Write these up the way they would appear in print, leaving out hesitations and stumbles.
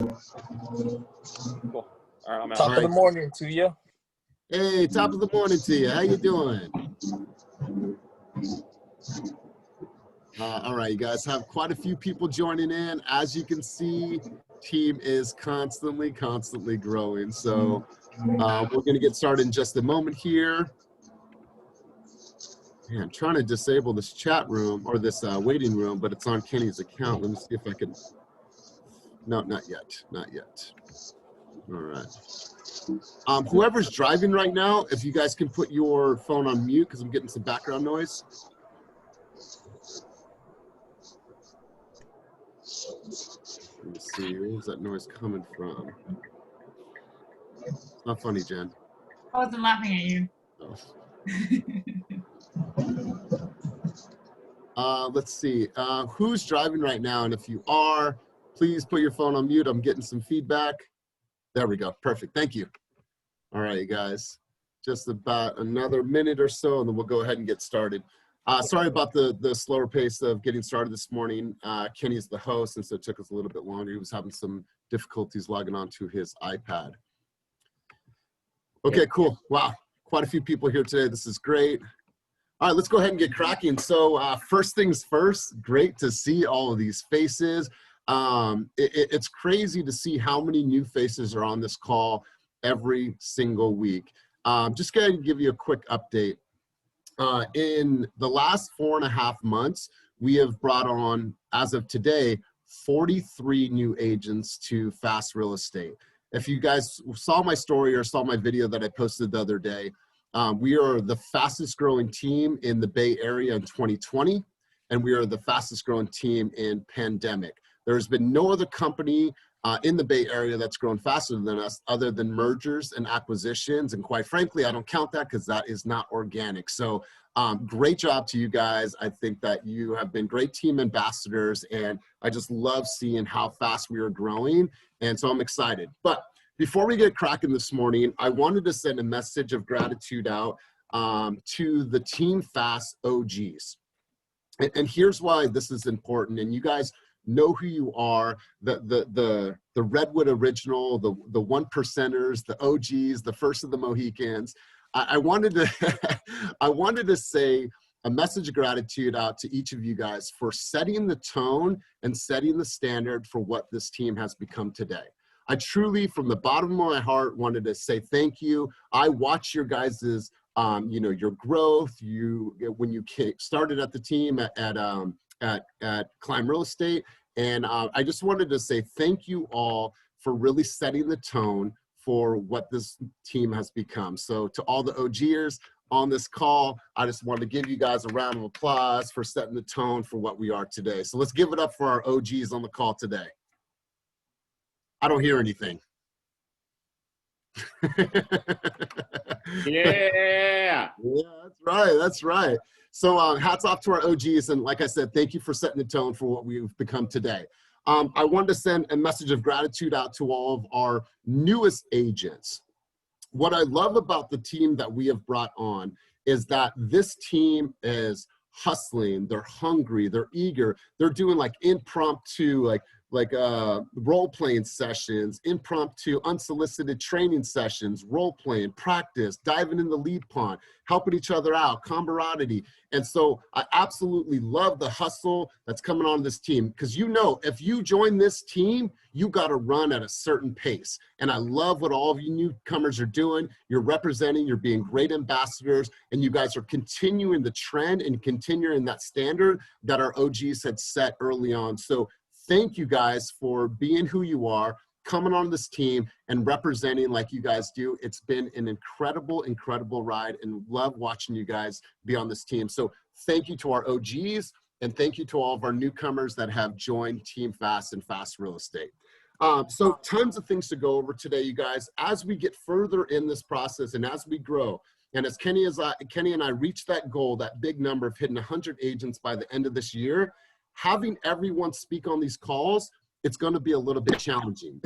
Cool. All right, I'm out. Top of the morning to you. Hey, top of the morning to you. How you doing? All right, you guys have quite a few people joining in. As you can see, team is constantly growing. So we're going to get started in just a moment here. Man, I'm trying to disable this chat room or this waiting room, but it's on Kenny's account. Let me see if I can. No, not yet. Not yet. All right. Whoever's driving right now, if you guys can put your phone on mute because I'm getting some background noise. Let me see, where's that noise coming from? It's not funny, Jen. I wasn't laughing at you. Oh. Let's see, who's driving right now? And if you are, please put your phone on mute. I'm getting some feedback. There we go, perfect, thank you. All right, you guys, just about another minute or so, and then we'll go ahead and get started. Sorry about the slower pace of getting started this morning. Kenny's the host, and so it took us a little bit longer. He was having some difficulties logging onto his iPad. Okay, cool. Wow, quite a few people here today. This is great. All right, let's go ahead and get cracking. So first things first, great to see all of these faces. It's crazy to see how many new faces are on this call every single week. Just going to give you a quick update. In the last 4.5 months, we have brought on, as of today, 43 new agents to Fast Real Estate. If you guys saw my story or saw my video that I posted the other day, we are the fastest growing team in the Bay Area in 2020, and we are the fastest growing team in pandemic. There's been no other company in the Bay Area that's grown faster than us other than mergers and acquisitions. And quite frankly, I don't count that because that is not organic. So great job to you guys. I think that you have been great team ambassadors, and I just love seeing how fast we are growing. And so I'm excited. But before we get cracking this morning, I wanted to send a message of gratitude out to the Team Fast OGs. And here's why this is important. And you guys know who you are, the Redwood original, the one percenters, the OGs, the first of the Mohicans. I wanted to say a message of gratitude out to each of you guys for setting the tone and setting the standard for what this team has become today. I truly, from the bottom of my heart, wanted to say thank you. I watched your guys's, your growth. When you started at the team at Climb Real Estate. And I just wanted to say thank you all for really setting the tone for what this team has become. So to all the OGers on this call, I just wanted to give you guys a round of applause for setting the tone for what we are today. So let's give it up for our OGs on the call today. I don't hear anything. Yeah. Yeah, that's right. So hats off to our OGs. And like I said, thank you for setting the tone for what we've become today. I wanted to send a message of gratitude out to all of our newest agents. What I love about the team that we have brought on is that this team is hustling, they're hungry, they're eager, they're doing like impromptu, like role-playing sessions, impromptu, unsolicited training sessions, role-playing, practice, diving in the lead pond, helping each other out, camaraderie. And so I absolutely love the hustle that's coming on this team, because if you join this team, you got to run at a certain pace. And I love what all of you newcomers are doing. You're representing, you're being great ambassadors, and you guys are continuing the trend and continuing that standard that our OGs had set early on. So thank you guys for being who you are, coming on this team and representing like you guys do. It's been an incredible, incredible ride, and love watching you guys be on this team. So thank you to our OGs, and thank you to all of our newcomers that have joined Team Fast and Fast Real Estate. So tons of things to go over today, you guys. As we get further in this process and as we grow, and as Kenny and I reach that goal, that big number of hitting 100 agents by the end of this year, having everyone speak on these calls, it's going to be a little bit challenging.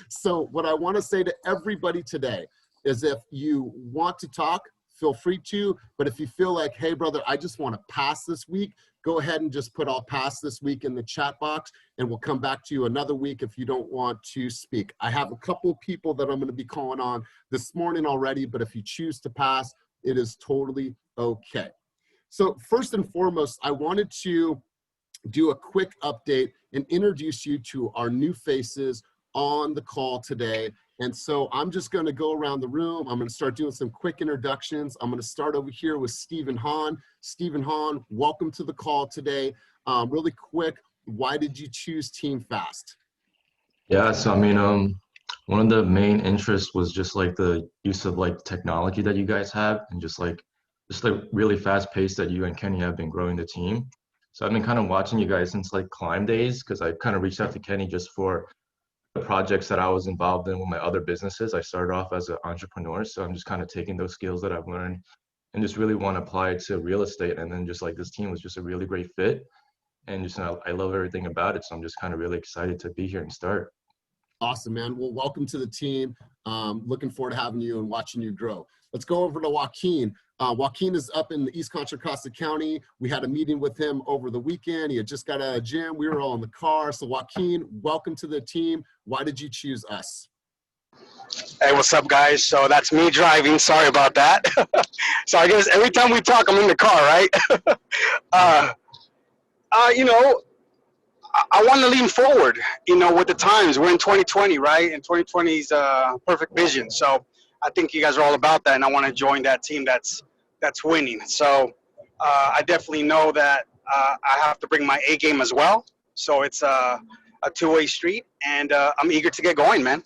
So what I want to say to everybody today is, if you want to talk, feel free to. But if you feel like, hey, brother, I just want to pass this week, go ahead and just put I'll pass this week in the chat box, and we'll come back to you another week if you don't want to speak. I have a couple people that I'm going to be calling on this morning already, but if you choose to pass, it is totally okay. So first and foremost, I wanted to do a quick update and introduce you to our new faces on the call today. And so I'm just going to go around the room. I'm going to start doing some quick introductions. I'm going to start over here with Stephen Hahn. Stephen Hahn, welcome to the call today. Really quick, why did you choose Team Fast? Yeah, so I mean, one of the main interests was just like the use of like technology that you guys have, and just like really fast pace that you and Kenny have been growing the team. So I've been kind of watching you guys since like Climb days, because I kind of reached out to Kenny just for the projects that I was involved in with my other businesses. I started off as an entrepreneur, so I'm just kind of taking those skills that I've learned and just really want to apply it to real estate. And then just like this team was just a really great fit, and just I love everything about it. So I'm just kind of really excited to be here and start. Awesome, man. Well, welcome to the team. Looking forward to having you and watching you grow. Let's go over to Joaquin. Joaquin is up in the East Contra Costa County. We had a meeting with him over the weekend. He had just got out of the gym. We were all in the car. So Joaquin, welcome to the team. Why did you choose us? Hey, what's up, guys? So that's me driving. Sorry about that. So I guess every time we talk, I'm in the car, right? You know, I want to lean forward, you know, with the times. We're in 2020, right? And 2020 is perfect vision. So I think you guys are all about that, and I want to join that team that's winning. So I definitely know that I have to bring my A game as well. So it's a two-way street, and I'm eager to get going, man.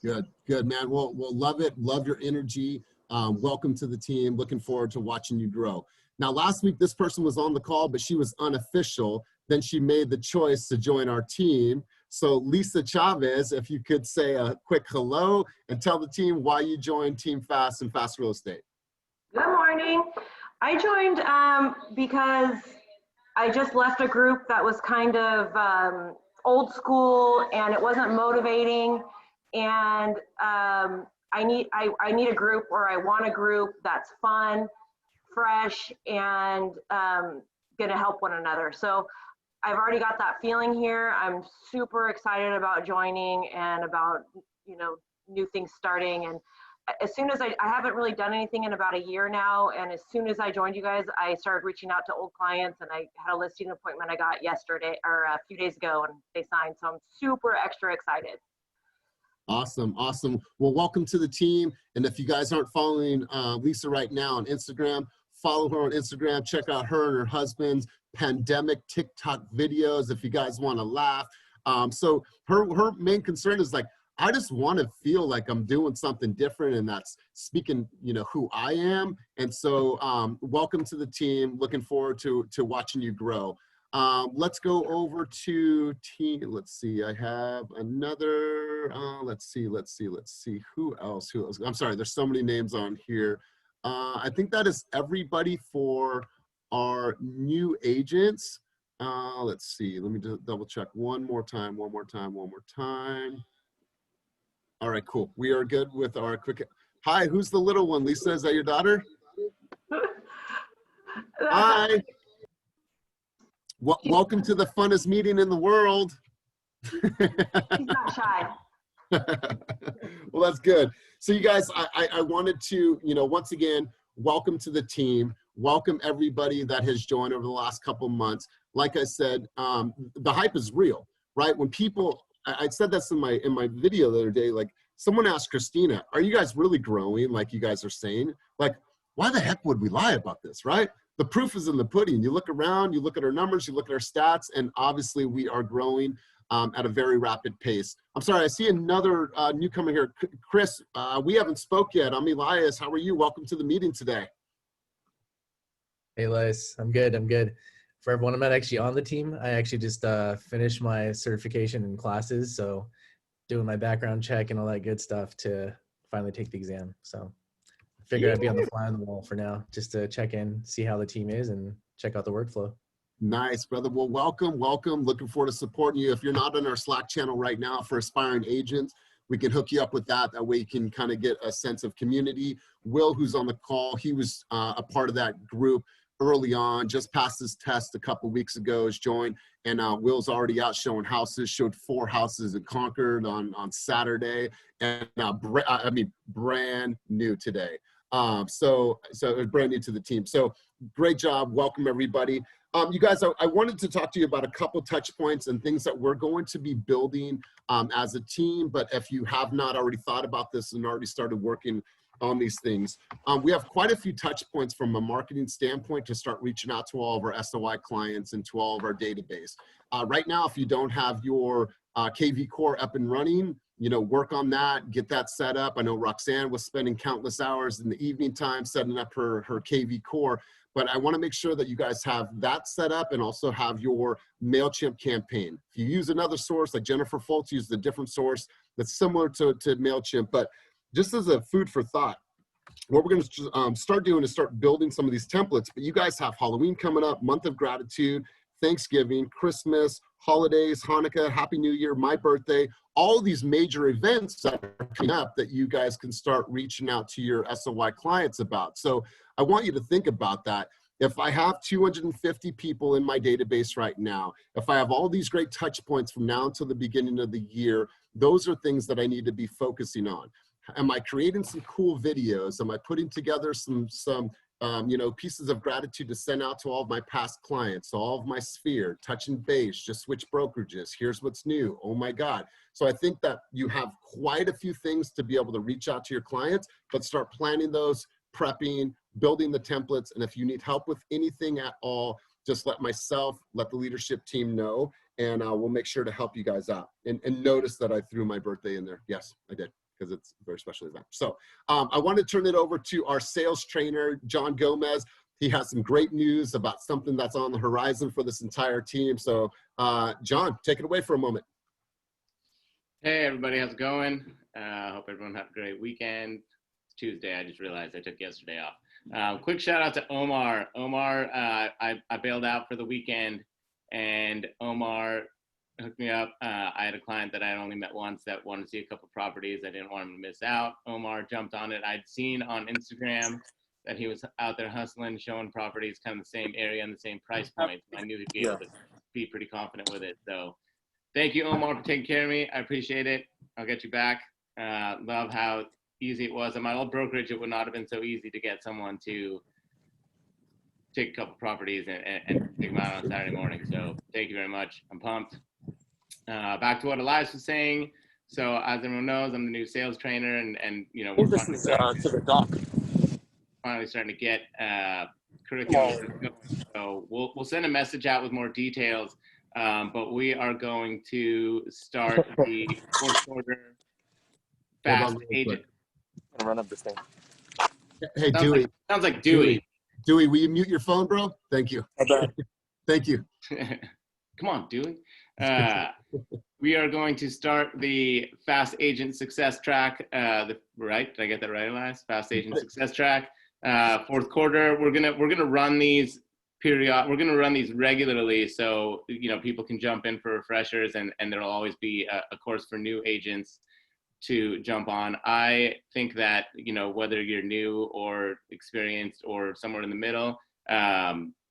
Good, man. We'll love it. Love your energy. Welcome to the team. Looking forward to watching you grow. Now, last week, this person was on the call, but she was unofficial. Then she made the choice to join our team. So Lisa Chavez, if you could say a quick hello and tell the team why you joined Team Fast and Fast Real Estate. Good morning. I joined because I just left a group that was kind of old school, and it wasn't motivating. And I need a group, or I want a group that's fun, fresh, and gonna help one another. So I've already got that feeling here. I'm super excited about joining and about, you know, new things starting. And as soon as I haven't really done anything in about a year now, and as soon as I joined you guys, I started reaching out to old clients, and I had a listing appointment I got yesterday, or a few days ago, and they signed. So I'm super extra excited. Awesome, awesome. Well, welcome to the team. And if you guys aren't following Lisa right now on Instagram, follow her on Instagram. Check out her and her husband's pandemic TikTok videos if you guys want to laugh. So her main concern is like, I just want to feel like I'm doing something different, and that's speaking, you know, who I am. And so welcome to the team. Looking forward to watching you grow. Let's go over to team. Let's see. I have another. Let's see. Who else? I'm sorry. There's so many names on here. I think that is everybody for our new agents. Let's see. Let me just double check one more time. All right, cool. We are good with our quick. Hi, who's the little one? Lisa, is that your daughter? Hi. Welcome to the funnest meeting in the world. She's not shy. Well, that's good. So you guys, I wanted to, you know, once again, welcome to the team. Welcome everybody that has joined over the last couple months. Like I said, the hype is real, right? When people, I said this in my video the other day, like someone asked Christina, are you guys really growing like you guys are saying? Like, why the heck would we lie about this, right? The proof is in the pudding. You look around, you look at our numbers, you look at our stats, and obviously we are growing at a very rapid pace. I'm sorry, I see another newcomer here. Chris, we haven't spoke yet. I'm Elias. How are you? Welcome to the meeting today. Hey, Elias. I'm good. For everyone, I'm not actually on the team. I actually just finished my certification in classes, so doing my background check and all that good stuff to finally take the exam. So I figured I'd be on the fly on the wall for now, just to check in, see how the team is, and check out the workflow. Nice, brother. Well, welcome. Looking forward to supporting you. If you're not on our Slack channel right now for aspiring agents, we can hook you up with that. That way you can kind of get a sense of community. Will, who's on the call, he was a part of that group early on, just passed his test a couple weeks ago, has joined, and Will's already out showing houses, showed 4 houses in Concord on Saturday, and brand new today. So it's brand new to the team. So great job. Welcome everybody. You guys, I wanted to talk to you about a couple touch points and things that we're going to be building as a team. But if you have not already thought about this and already started working on these things, we have quite a few touch points from a marketing standpoint to start reaching out to all of our SOI clients and to all of our database. Right now, if you don't have your KV Core up and running, work on that, get that set up. I know Roxanne was spending countless hours in the evening time setting up her KV Core, but I want to make sure that you guys have that set up and also have your MailChimp campaign. If you use another source, like Jennifer Foltz used a different source that's similar to MailChimp, but just as a food for thought, what we're going to start doing is start building some of these templates. But you guys have Halloween coming up, month of gratitude, Thanksgiving, Christmas, holidays, Hanukkah, Happy New Year, my birthday, all these major events that are coming up that you guys can start reaching out to your SOI clients about. So I want you to think about that. If I have 250 people in my database right now, if I have all these great touch points from now until the beginning of the year, those are things that I need to be focusing on. Am I creating some cool videos? Am I putting together some pieces of gratitude to send out to all of my past clients, all of my sphere, touching base, just switch brokerages, here's what's new, oh my God. So I think that you have quite a few things to be able to reach out to your clients, but start planning those, prepping, building the templates. And if you need help with anything at all, just let myself, let the leadership team know, and we'll make sure to help you guys out. And notice that I threw my birthday in there. Yes, I did, because it's a very special event. So I want to turn it over to our sales trainer, John Gomez. He has some great news about something that's on the horizon for this entire team. So John, take it away for a moment. Hey, everybody, how's it going? Hope everyone had a great weekend. It's Tuesday. I just realized I took yesterday off. Quick shout out to Omar. Omar, I bailed out for the weekend, and Omar hooked me up. I had a client that I had only met once that wanted to see a couple properties. I didn't want him to miss out. Omar jumped on it. I'd seen on Instagram that he was out there hustling, showing properties kind of the same area and the same price point. I knew he'd be able to be pretty confident with it. So thank you, Omar, for taking care of me. I appreciate it. I'll get you back. Love how easy it was. At my old brokerage, it would not have been so easy to get someone to take a couple properties and take them out on Saturday morning. So thank you very much. I'm pumped. Back to what Elias was saying. So as everyone knows, I'm the new sales trainer, and we're finally starting to get curriculum. So we'll send a message out with more details. But we are going to start the fourth quarter fast agent. I'm gonna run up this thing. Hey, Dewey. Sounds like Dewey. Dewey, will you mute your phone, bro? Thank you. Thank you. Come on, Dewey. We are going to start the fast agent success track. Right? Did I get that right, Elias? Fast agent success track. Fourth quarter. We're gonna run these we're going to run these regularly, so people can jump in for refreshers, and there'll always be a course for new agents to jump on. I think that whether you're new or experienced or somewhere in the middle,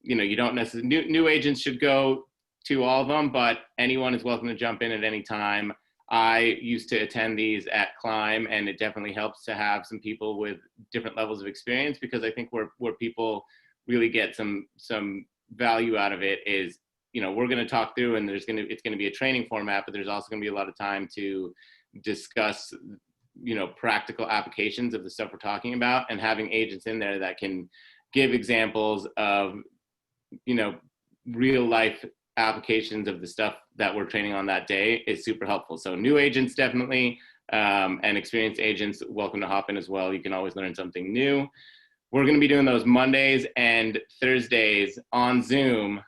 you don't necessarily new agents should go to all of them, but anyone is welcome to jump in at any time. I used to attend these at Climb, and it definitely helps to have some people with different levels of experience, because I think where people really get some value out of it is, we're going to talk through, and it's going to be a training format, but there's also going to be a lot of time to discuss, practical applications of the stuff we're talking about, and having agents in there that can give examples of, real life applications of the stuff that we're training on that day is super helpful. So new agents definitely, and experienced agents, welcome to hop in as well. You can always learn something new. We're going to be doing those Mondays and Thursdays on Zoom.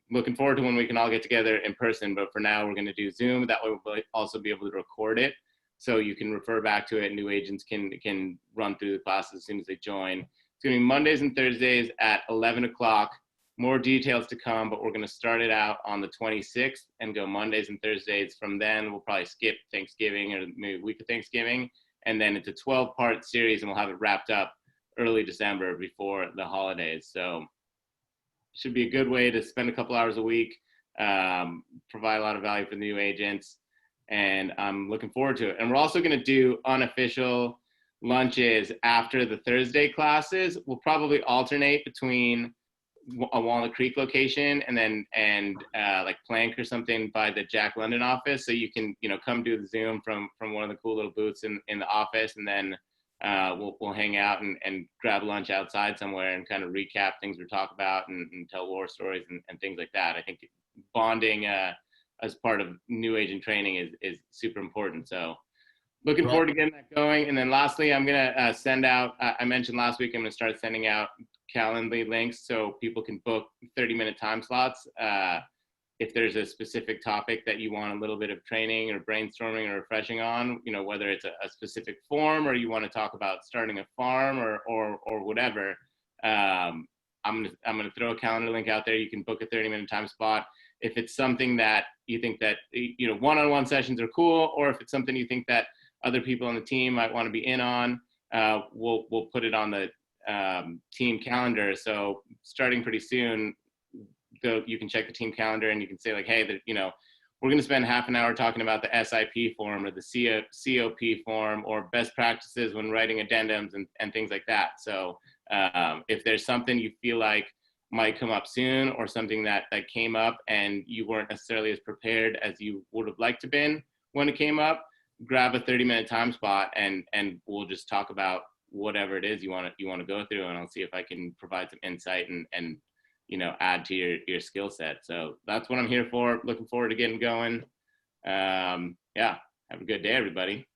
Looking forward to when we can all get together in person, but for now we're going to do Zoom. That way we'll also be able to record it, so you can refer back to it. New agents can run through the classes as soon as they join. It's going to be Mondays and Thursdays at 11 o'clock more details to come, but we're going to start it out on the 26th and go Mondays and Thursdays. From then, we'll probably skip Thanksgiving or maybe week of Thanksgiving. And then it's a 12-part series, and we'll have it wrapped up early December before the holidays. So it should be a good way to spend a couple hours a week, provide a lot of value for the new agents. And I'm looking forward to it. And we're also going to do unofficial lunches after the Thursday classes. We'll probably alternate between a Walnut Creek location and like Plank or something by the Jack London office. So you can, come do the Zoom from one of the cool little booths in the office, and then we'll hang out and grab lunch outside somewhere and kind of recap things we talk about and tell war stories and things like that. I think bonding as part of new agent training is super important. So looking forward to getting that going. And then lastly, I'm going to send out, I mentioned last week, I'm going to start sending out Calendly links so people can book 30-minute time slots. If there's a specific topic that you want a little bit of training or brainstorming or refreshing on, whether it's a specific form or you want to talk about starting a farm or whatever, I'm gonna throw a calendar link out there. You can book a 30-minute time spot. If it's something that you think that, one-on-one sessions are cool, or if it's something you think that other people on the team might want to be in on, we'll put it on the team calendar. So starting pretty soon, you can check the team calendar and you can say like, hey, we're going to spend half an hour talking about the SIP form or the COP form or best practices when writing addendums and things like that. So if there's something you feel like might come up soon, or something that came up and you weren't necessarily as prepared as you would have liked to been when it came up, grab a 30-minute time spot and we'll just talk about whatever it is you want to go through, and I'll see if I can provide some insight and add to your skill set. So that's what I'm here for. Looking forward to getting going. Have a good day, everybody.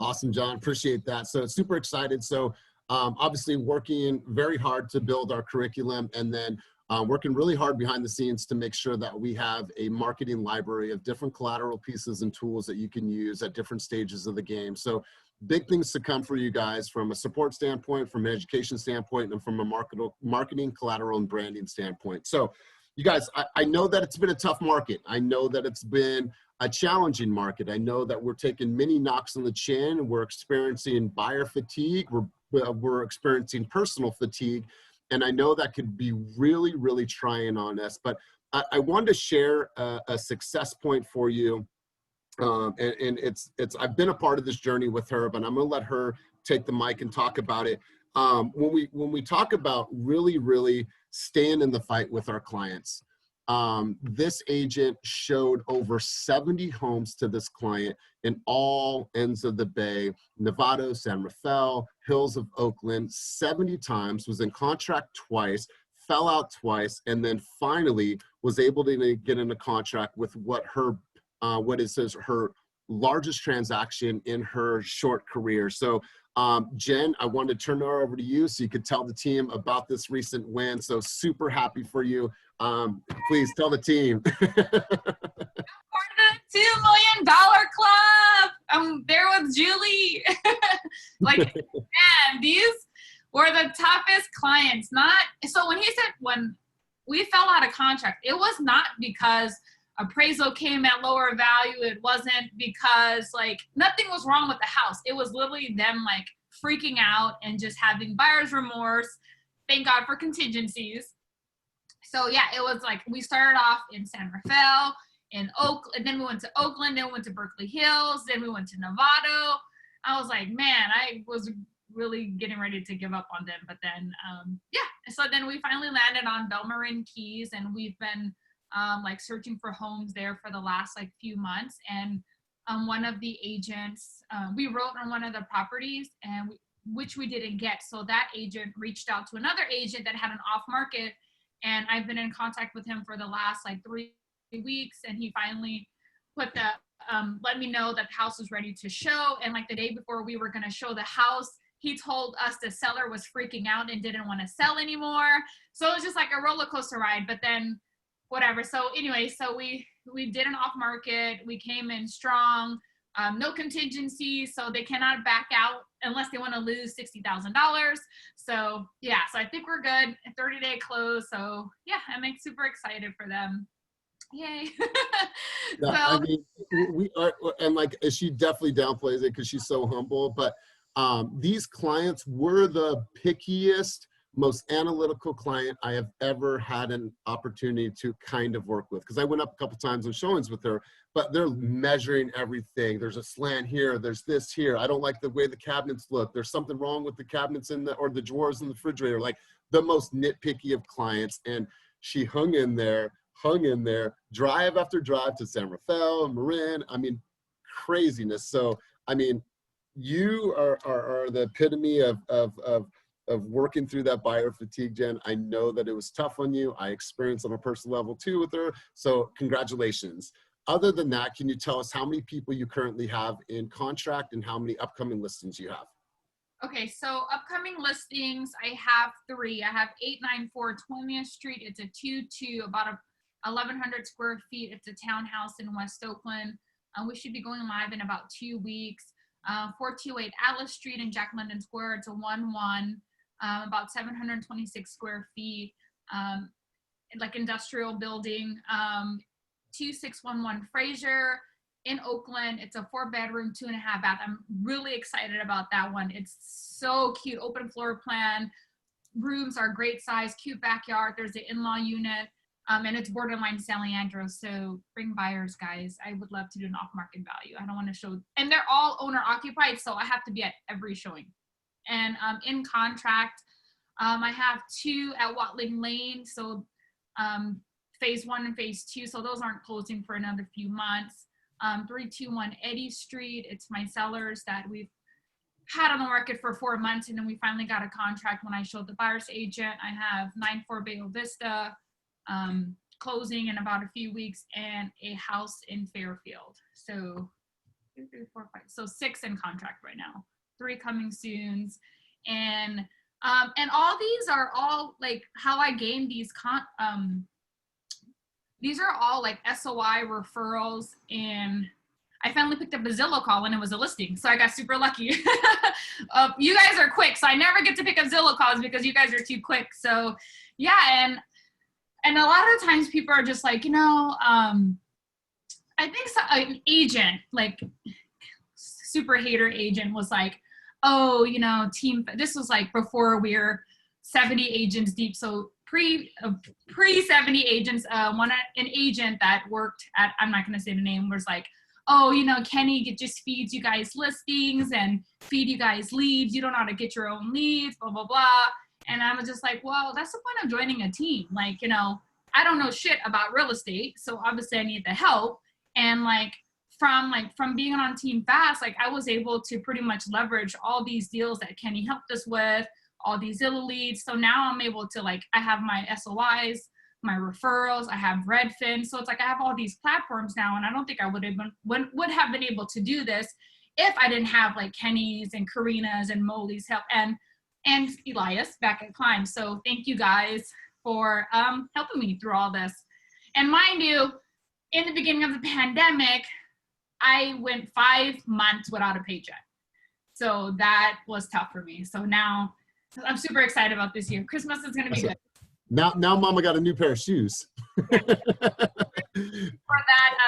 Awesome, John. Appreciate that. So super excited. So obviously working very hard to build our curriculum, and then working really hard behind the scenes to make sure that we have a marketing library of different collateral pieces and tools that you can use at different stages of the game. So big things to come for you guys from a support standpoint, from an education standpoint, and from a marketing, collateral, and branding standpoint. So you guys, I know that it's been a tough market. I know that it's been a challenging market. I know that we're taking many knocks on the chin. We're experiencing buyer fatigue. We're experiencing personal fatigue. And I know that could be really, really trying on us. But I wanted to share a success point for you. And I've been a part of this journey with her, but I'm going to let her take the mic and talk about it. When we talk about really staying in the fight with our clients, this agent showed over 70 homes to this client in all ends of the Bay, Novato, San Rafael, Hills of Oakland, 70 times, was in contract twice, fell out twice, and then finally was able to get in a contract with her largest transaction in her short career. So Jen, I wanted to turn her over to you so you could tell the team about this recent win. So super happy for you. Please tell the team. Part of the $2 million club. I'm there with Julie. Man, these were the toughest clients. So when we fell out of contract, it was not because appraisal came at lower value. It wasn't because nothing was wrong with the house. It was literally them freaking out and just having buyer's remorse. Thank God for contingencies. So yeah, it was we started off in San Rafael, in Oakland, and then we went to Oakland, then we went to Berkeley Hills, then we went to Novato. I was like, man, I was really getting ready to give up on them. But then, so then we finally landed on Belmarin Keys, and we've been searching for homes there for the last few months. And one of the agents, we wrote on one of the properties, and which we didn't get. So that agent reached out to another agent that had an off market, and I've been in contact with him for the last 3 weeks, and he finally put the let me know that the house was ready to show. And the day before we were going to show the house, he told us the seller was freaking out and didn't want to sell anymore. So it was just a roller coaster ride. But then whatever. So anyway, so we did an off market. We came in strong. no contingency, so they cannot back out unless they want to lose $60,000. So yeah, so I think we're good. A 30-day close. So yeah, I'm super excited for them. Yay. Yeah, So, I mean, we are, and like she definitely downplays it because she's so humble. But these clients were the pickiest, most analytical client I have ever had an opportunity to kind of work with. Because I went up a couple times on showings with her, but they're measuring everything. There's a slant here. There's this here. I don't like the way the cabinets look. There's something wrong with the cabinets or the drawers in the refrigerator. Like the most nitpicky of clients, and she hung in there, drive after drive to San Rafael, Marin. I mean, craziness. So, I mean, you are the epitome of working through that buyer fatigue, Jen. I know that it was tough on you. I experienced on a personal level too with her. So congratulations. Other than that, can you tell us how many people you currently have in contract and how many upcoming listings you have? okay, so upcoming listings, I have 3. I have 894 20th Street. It's a 2-2, about 1,100 square feet. It's a townhouse in West Oakland. We should be going live in about 2 weeks. 428 Atlas Street in Jack London Square. It's a 1-1, about 726 square feet, like industrial building. 2611 Fraser in Oakland. It's a 4-bedroom, 2.5 bath. I'm really excited about that one. It's so cute, open floor plan. Rooms are great size, cute backyard. There's an in-law unit, and it's borderline San Leandro. So bring buyers, guys. I would love to do an off-market value. I don't want to show, and they're all owner occupied, so I have to be at every showing. And in contract, I have 2 at Watling Lane. So phase 1 and phase 2. So those aren't closing for another few months. 321 Eddy Street. It's my sellers that we've had on the market for 4 months, and then we finally got a contract when I showed the buyer's agent. I have 94 Bayo Vista closing in about a few weeks, and a house in Fairfield. So 2, 3, 4, 5. So 6 in contract right now. 3 coming soon. And all these are all like how I gained these these are all like SOI referrals, and I finally picked up a Zillow call when it was a listing. So I got super lucky. You guys are quick, so I never get to pick up Zillow calls because you guys are too quick. So yeah, and a lot of times people are just like, I think an agent, like super hater agent, was like, oh, this was like before we were 70 agents deep. So pre 70 agents, an agent that worked at, I'm not going to say the name, was like, oh, Kenny just feeds you guys listings and feed you guys leads. You don't know how to get your own leads, blah, blah, blah. And I was just like, well, that's the point of joining a team. Like, I don't know shit about real estate. So obviously I need the help. And from being on Team Fast, like I was able to pretty much leverage all these deals that Kenny helped us with, all these Zillow leads. So now I'm able to, like, I have my SOIs, my referrals, I have Redfin. So it's like I have all these platforms now, and I don't think I would have been able to do this if I didn't have like Kenny's and Karina's and Molly's help and Elias back at Climb. So thank you guys for helping me through all this. And mind you, in the beginning of the pandemic, I went 5 months without a paycheck. So that was tough for me. So now I'm super excited about this year. Christmas is going to be good. Now mama got a new pair of shoes. For that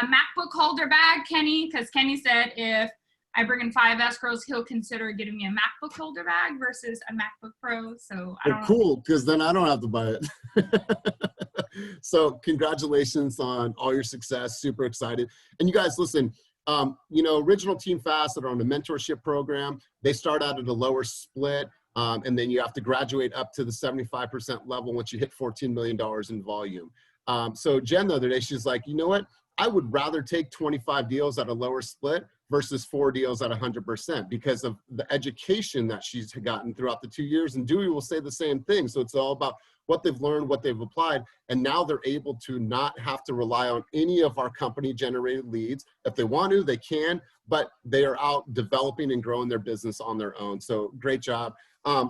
MacBook holder bag, Kenny, because Kenny said if I bring in 5 escrows, he'll consider giving me a MacBook holder bag versus a MacBook Pro. So I don't know. Cool, because then I don't have to buy it. So congratulations on all your success. Super excited. And you guys, listen, original Team Fast that are on the mentorship program, they start out at a lower split. And then you have to graduate up to the 75% level once you hit $14 million in volume. So Jen, the other day, she's like, you know what? I would rather take 25 deals at a lower split versus 4 deals at 100% because of the education that she's gotten throughout the 2 years. And Dewey will say the same thing. So it's all about what they've learned, what they've applied. And now they're able to not have to rely on any of our company generated leads. If they want to, they can, but they are out developing and growing their business on their own. So great job.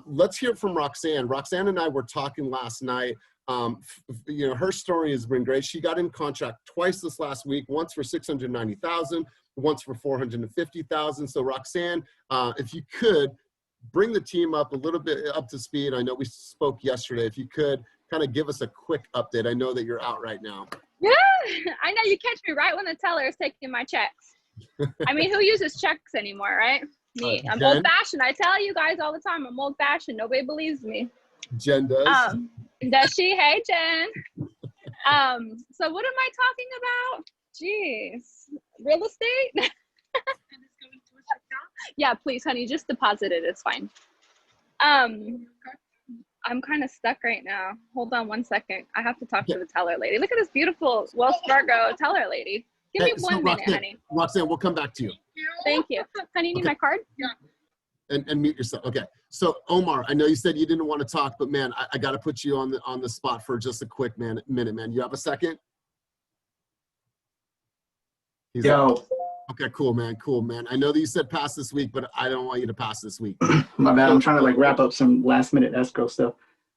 Let's hear from Roxanne. Roxanne and I were talking last night. Her story has been great. She got in contract twice this last week, once for $690,000, once for 450,000. So Roxanne, if you could bring the team up a little bit up to speed. I know we spoke yesterday. If you could kind of give us a quick update. I know that you're out right now. Yeah, I know you catch me right when the teller is taking my checks. I mean, who uses checks anymore, right? Me. I'm Jen? old fashioned. I tell you guys all the time, I'm old fashioned. Nobody believes me. Jen does. Does she? Hey, Jen. So what am I talking about? Jeez. Real estate? Yeah, please, honey, just deposit it. It's fine. I'm kind of stuck right now. Hold on one second. I have to talk to the teller lady. Look at this beautiful Wells Fargo teller lady. Give me 1 minute, honey. Roxanne, we'll come back to you. Thank you. Honey, you need my card? Yeah. And mute yourself. Okay. So Omar, I know you said you didn't want to talk, but man, I got to put you on the spot for just a quick minute, man. You have a second? Yo. Okay, cool, man. Cool, man. I know that you said pass this week, but I don't want you to pass this week. My bad. I'm trying to like wrap up some last minute escrow stuff.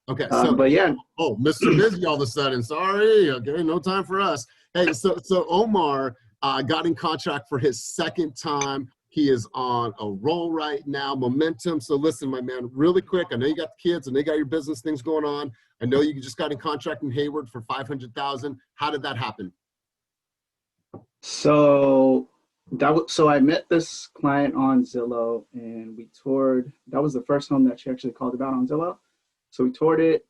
Okay. So, but yeah. Oh, Mr. Busy all of a sudden. Sorry. Okay. No time for us. Hey, so Omar got in contract for his second time. He is on a roll right now, momentum. So listen, my man, really quick. I know you got the kids and they got your business things going on. I know you just got in contract in Hayward for 500,000. How did that happen? So I met this client on Zillow and we toured. That was the first home that she actually called about on Zillow. So we toured it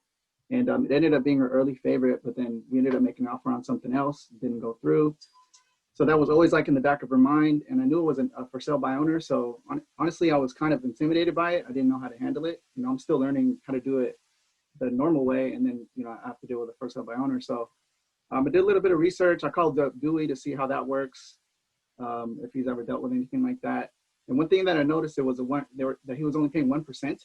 and it ended up being her early favorite, but then we ended up making an offer on something else. Didn't go through. So that was always like in the back of her mind. And I knew it wasn't a for sale by owner. So honestly, I was kind of intimidated by it. I didn't know how to handle it. You know, I'm still learning how to do it the normal way. And then, you know, I have to deal with a for sale by owner. So I did a little bit of research. I called up Dewey to see how that works. If he's ever dealt with anything like that. And one thing that I noticed, it was that he was only paying 1%.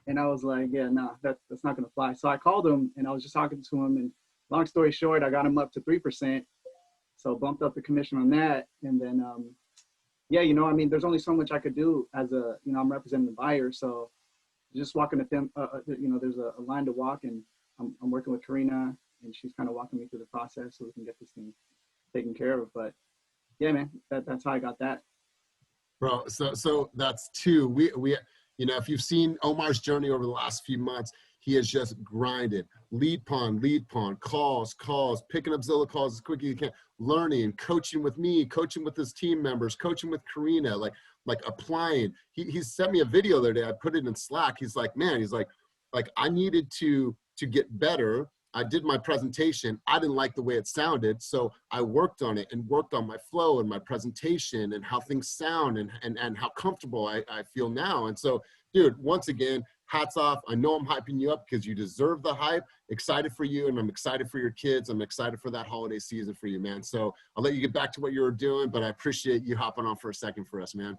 And I was like, yeah, nah, that's not gonna fly. So I called him and I was just talking to him, and long story short, I got him up to 3%. So bumped up the commission on that. And then, yeah, you know, I mean, there's only so much I could do as a, you know, I'm representing the buyer. So just walking with them, you know, there's a line to walk, and I'm working with Karina and she's kind of walking me through the process so we can get this thing taken care of. But yeah, man, that's how I got that. Bro, so that's two. We you know, if you've seen Omar's journey over the last few months, he has just grinded. Lead pawn, calls, picking up Zillow calls as quick as you can, learning, coaching with me, coaching with his team members, coaching with Karina, like applying. He sent me a video the other day. I put it in Slack. He's like, man, he's like I needed to get better. I did my presentation. I didn't like the way it sounded. So I worked on it and worked on my flow and my presentation and how things sound and how comfortable I feel now. And so, dude, once again, hats off. I know I'm hyping you up because you deserve the hype. Excited for you, and I'm excited for your kids. I'm excited for that holiday season for you, man. So I'll let you get back to what you were doing, but I appreciate you hopping on for a second for us, man.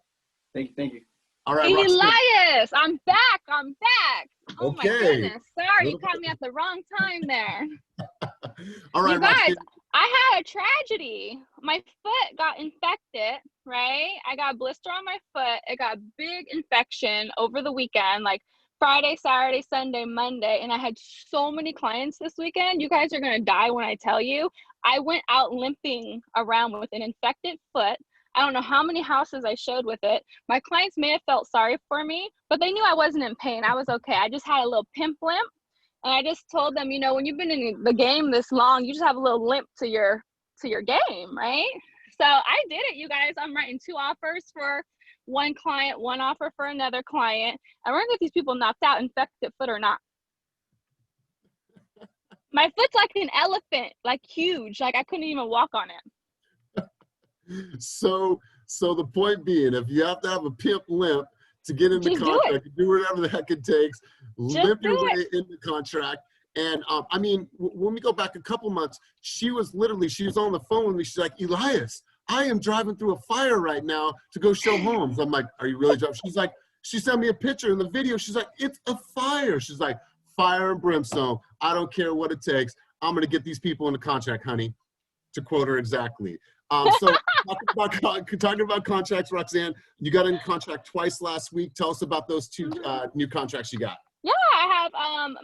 Thank you. All right, Elias, I'm back. Oh Okay. my goodness. Sorry, you caught me at the wrong time there. All right, you guys, Roxanne. I had a tragedy. My foot got infected, right? I got a blister on my foot. It got a big infection over the weekend, like Friday, Saturday, Sunday, Monday. And I had so many clients this weekend. You guys are going to die when I tell you. I went out limping around with an infected foot. I don't know how many houses I showed with it. My clients may have felt sorry for me, but they knew I wasn't in pain. I was okay. I just had a little pimp limp. And I just told them, you know, when you've been in the game this long, you just have a little limp to your game, right? So I did it, you guys. I'm writing 2 offers for one client, 1 offer for another client. And we're gonna get these people knocked out, infected foot or not. My foot's like an elephant, like huge. Like I couldn't even walk on it. So the point being, if you have to have a pimp limp to get into contract, do whatever the heck it takes, limp your way into contract. And I mean, when we go back a couple months, she was on the phone with me. She's like, Elias, I am driving through a fire right now to go show homes. I'm like, are you really driving? She's like, she sent me a picture in the video. She's like, it's a fire. She's like, fire and brimstone. I don't care what it takes. I'm going to get these people into contract, honey, to quote her exactly. So talking about contracts, Roxanne, you got in contract twice last week. Tell us about those 2 new contracts you got. Yeah, I have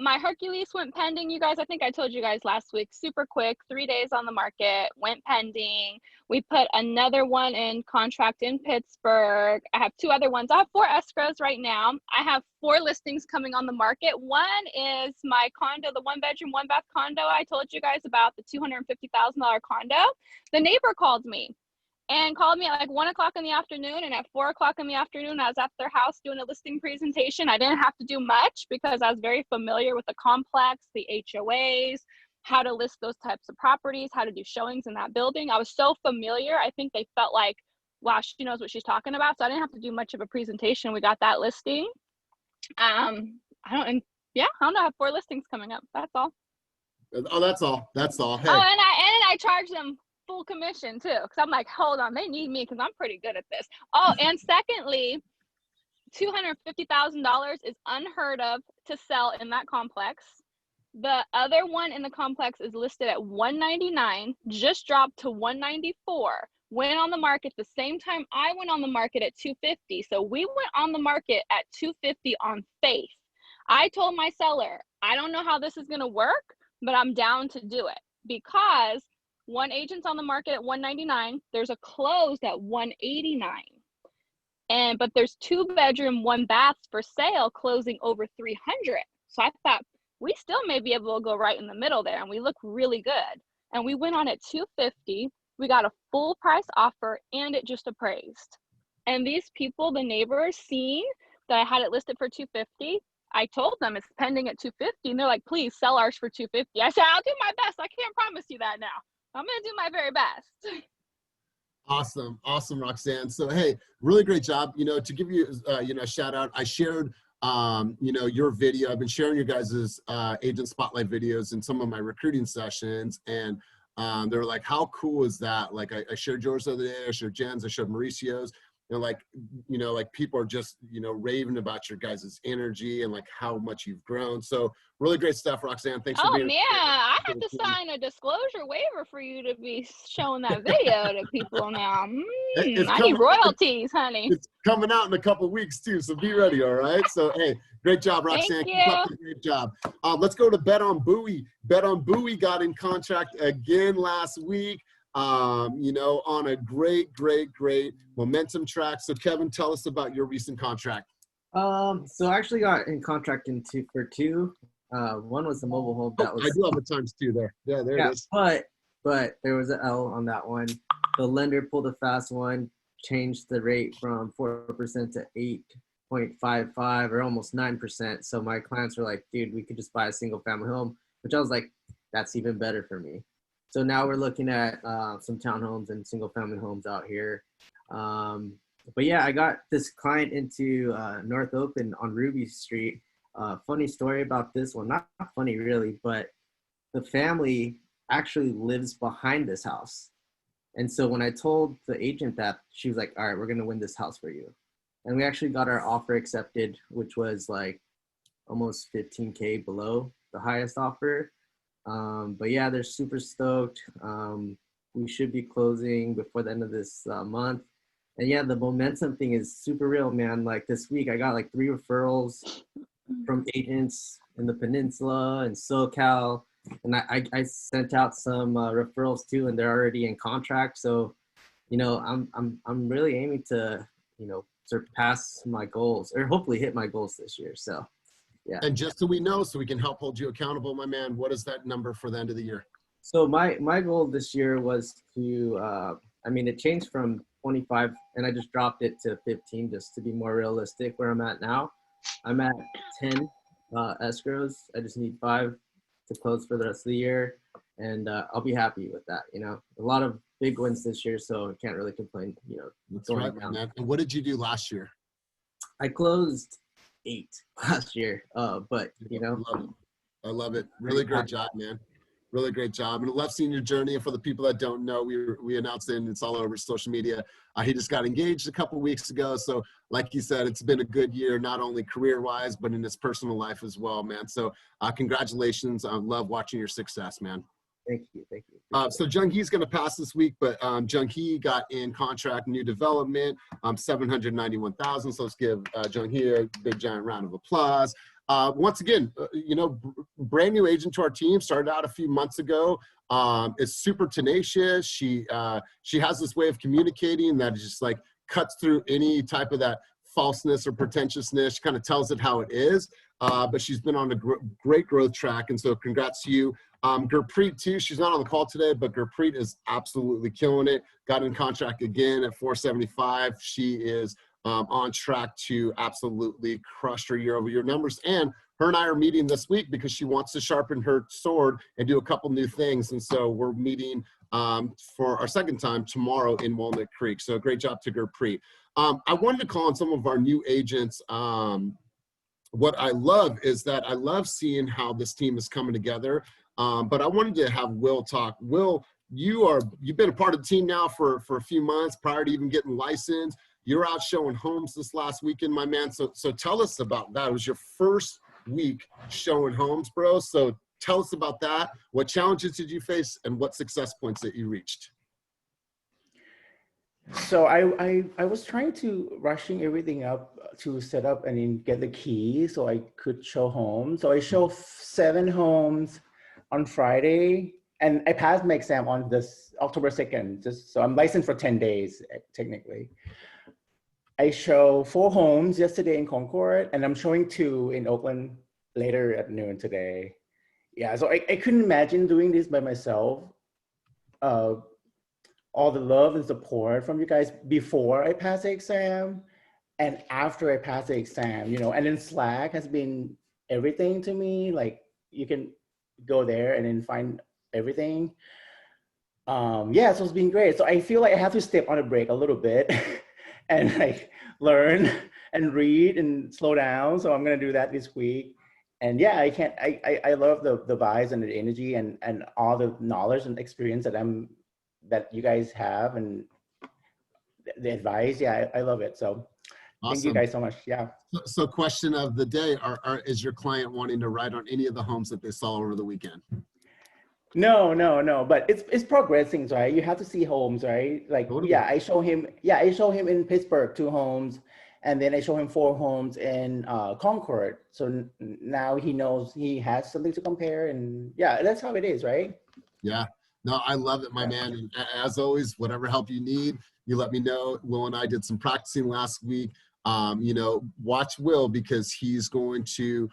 my Hercules went pending, you guys. I think I told you guys last week. Super quick, 3 days on the market, went pending. We put another one in contract in Pittsburgh. I have 2 other ones. I have 4 escrows right now. I have 4 listings coming on the market. One is my condo, the 1-bedroom, 1-bath condo I told you guys about, the $250,000 condo. The neighbor called me and called me at like 1 o'clock in the afternoon. And at 4 o'clock in the afternoon, I was at their house doing a listing presentation. I didn't have to do much because I was very familiar with the complex, the HOAs, how to list those types of properties, how to do showings in that building. I was so familiar. I think they felt like, wow, she knows what she's talking about. So I didn't have to do much of a presentation. We got that listing. I don't know. I have 4 listings coming up. That's all. Oh, that's all. That's all. Hey. Oh, and I charge them full commission too, because I'm like, hold on, they need me because I'm pretty good at this. Oh, and secondly, $250,000 is unheard of to sell in that complex. The other one in the complex is listed at $199, just dropped to $194. Went on the market the same time I went on the market at $250. So we went on the market at $250 on faith. I told my seller, I don't know how this is going to work, but I'm down to do it because one agent's on the market at $199. There's a closed at $189. But there's 2-bedroom, 1-baths for sale closing over $300. So I thought we still may be able to go right in the middle there, and we look really good. And we went on at $250. We got a full price offer, and it just appraised. And these people, the neighbors, seeing that I had it listed for $250. I told them it's pending at $250, and they're like, please sell ours for $250. I said, I'll do my best. I can't promise you that now. I'm going to do my very best. Awesome. Awesome, Roxanne. So, hey, really great job. To give you, a shout out, I shared, your video. I've been sharing your guys' agent spotlight videos in some of my recruiting sessions. And they were like, how cool is that? Like I shared yours the other day. I shared Jen's, I showed Mauricio's. People are just, raving about your guys' energy and like how much you've grown. So really great stuff, Roxanne. Thanks for being Oh, man, I have to sign a disclosure waiver for you to be showing that video to people now. I need royalties, honey. It's coming out in a couple weeks too, so be ready, all right? So, hey, great job, Roxanne. Thank you. Keep up the great job. Let's go to Bet on Bowie. Bet on Bowie got in contract again last week. On a great momentum track. So Kevin, tell us about your recent contract. So I actually got in contract for two. One was the mobile home that was. I do have a times 2 there. Yeah, there it is. But there was an L on that one. The lender pulled a fast one, changed the rate from 4% to 8.55 or almost 9%. So my clients were like, dude, we could just buy a single family home, which I was like, that's even better for me. So now we're looking at some townhomes and single family homes out here. But yeah, I got this client into North Open on Ruby Street. Funny story about this one, not funny really, but the family actually lives behind this house. And so when I told the agent that, she was like, all right, we're going to win this house for you. And we actually got our offer accepted, which was like almost 15K below the highest offer. But yeah, they're super stoked. We should be closing before the end of this month. And yeah, the momentum thing is super real, man. Like this week, I got like 3 referrals from agents in the Peninsula and SoCal. And I sent out some referrals too, and they're already in contract. So, I'm really aiming to, surpass my goals or hopefully hit my goals this year. So, yeah. And just so we know, so we can help hold you accountable, my man, what is that number for the end of the year? So my goal this year was to, it changed from 25 and I just dropped it to 15 just to be more realistic where I'm at now. I'm at 10 escrows. I just need 5 to close for the rest of the year. And I'll be happy with that. A lot of big wins this year, so I can't really complain, That's right, man. And what did you do last year? I closed 8 last year. But I love it. Really great job, man. Really great job. And I love seeing your journey. And for the people that don't know, we announced it and it's all over social media. He just got engaged a couple weeks ago. So like you said, it's been a good year, not only career-wise, but in his personal life as well, man. So congratulations. I love watching your success, man. Thank you. So Jung Hee's going to pass this week, but Jung Hee got in contract, new development, $791,000. So let's give Jung Hee a big giant round of applause. Once again, brand new agent to our team, started out a few months ago. Is super tenacious. She has this way of communicating that is just like cuts through any type of that falseness or pretentiousness. She kind of tells it how it is. But she's been on a great growth track, and so congrats to you. Gurpreet too, she's not on the call today, but Gurpreet is absolutely killing it. Got in contract again at 475. She is on track to absolutely crush her year-over-year numbers. And her and I are meeting this week because she wants to sharpen her sword and do a couple new things. And so we're meeting for our second time tomorrow in Walnut Creek. So great job to Gurpreet. I wanted to call on some of our new agents. What I love is that I love seeing how this team is coming together. But I wanted to have Will talk. Will, you've been a part of the team now for a few months prior to even getting licensed. You're out showing homes this last weekend, my man. So tell us about that. It was your first week showing homes, bro. So tell us about that. What challenges did you face and what success points that you reached? So I was trying to rushing everything up to set up and then get the key so I could show homes. So I show 7 homes on Friday, and I passed my exam on this October 2nd. So I'm licensed for 10 days technically. I show 4 homes yesterday in Concord, and I'm showing 2 in Oakland later at noon today. Yeah, so I couldn't imagine doing this by myself. All the love and support from you guys before I pass the exam and after I pass the exam, and then Slack has been everything to me. Like, you can go there and then find everything. Yeah, so it's been great. So I feel like I have to step on a break a little bit and like learn and read and slow down. So I'm gonna do that this week. And yeah, I love the vibes and the energy and all the knowledge and experience that you guys have and the advice. Yeah, I love it. So awesome. Thank you guys so much. Yeah. So question of the day, is your client wanting to write on any of the homes that they saw over the weekend? No, but it's progressing, right? You have to see homes, right? Like, totally. I show him in Pittsburgh 2 homes, and then I show him 4 homes in Concord. So now he knows he has something to compare, and yeah, that's how it is, right? Yeah. No, I love it, my man. And as always, whatever help you need, you let me know. Will and I did some practicing last week. Watch Will because he's going to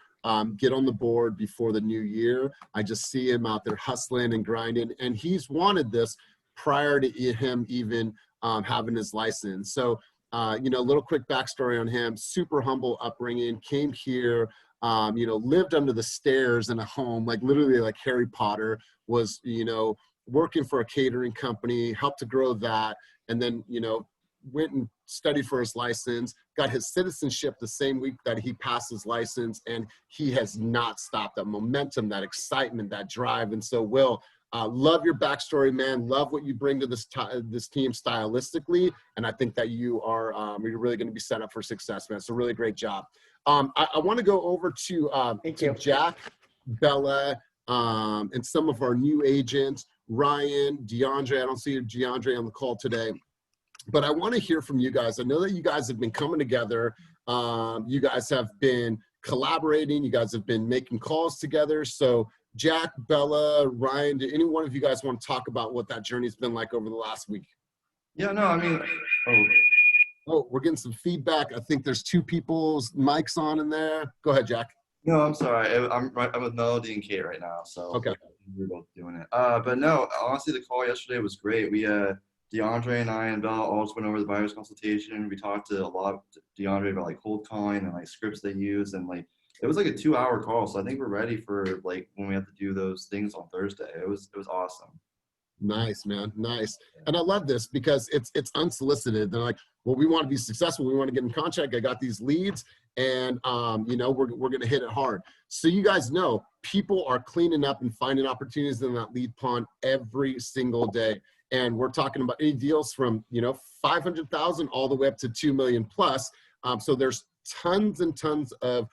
get on the board before the new year. I just see him out there hustling and grinding, and he's wanted this prior to him even having his license. So, a little quick backstory on him: super humble upbringing, came here, lived under the stairs in a home, like literally like Harry Potter, was, working for a catering company, helped to grow that, and then, went and studied for his license, got his citizenship the same week that he passed his license, and he has not stopped. That momentum, that excitement, that drive. And so, Will, love your backstory, man. Love what you bring to this team stylistically, and I think that you're really going to be set up for success, man. So really great job. I want to go over to Jack, Bella, and some of our new agents, Ryan, DeAndre. I don't see DeAndre on the call today, but I want to hear from you guys. I know that you guys have been coming together. You guys have been collaborating. You guys have been making calls together. So Jack, Bella, Ryan, do any one of you guys want to talk about what that journey's been like over the last week? Yeah, no, I mean, oh, we're getting some feedback. I think there's 2 people's mics on in there. Go ahead, Jack. No, I'm sorry. I'm with Melody and Kate right now, so okay, we're both doing it. But no, honestly, the call yesterday was great. We DeAndre and I and Bella all just went over the buyer's consultation. We talked to a lot of DeAndre about like cold calling and like scripts they use, and like it was like a 2-hour call. So I think we're ready for like when we have to do those things on Thursday. It was awesome. Nice, man. Nice. And I love this because it's unsolicited. They're like, well, we want to be successful. We want to get in contract. I got these leads, and we're going to hit it hard. So you guys know people are cleaning up and finding opportunities in that lead pond every single day. And we're talking about any deals from, 500,000 all the way up to 2 million plus. So there's tons and tons of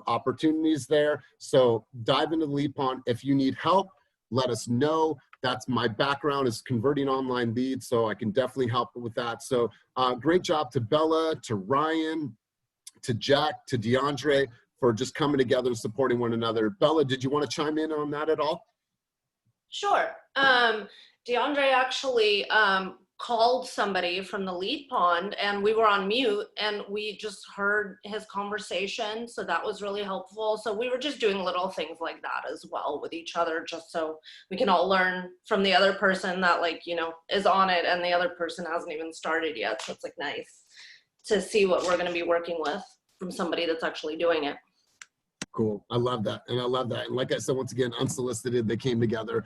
opportunities there. So dive into the lead pond. If you need help, let us know. That's my background, is converting online leads, so I can definitely help with that. So great job to Bella, to Ryan, to Jack, to DeAndre for just coming together and supporting one another. Bella, did you want to chime in on that at all? Sure. DeAndre actually called somebody from the lead pond, and we were on mute, and we just heard his conversation. So that was really helpful. So we were just doing little things like that as well with each other, just so we can all learn from the other person that, like, you know, is on it, and the other person hasn't even started yet. So it's like nice to see what we're going to be working with from somebody that's actually doing it. Cool. I love that. And I love that. And like I said, once again, unsolicited, they came together.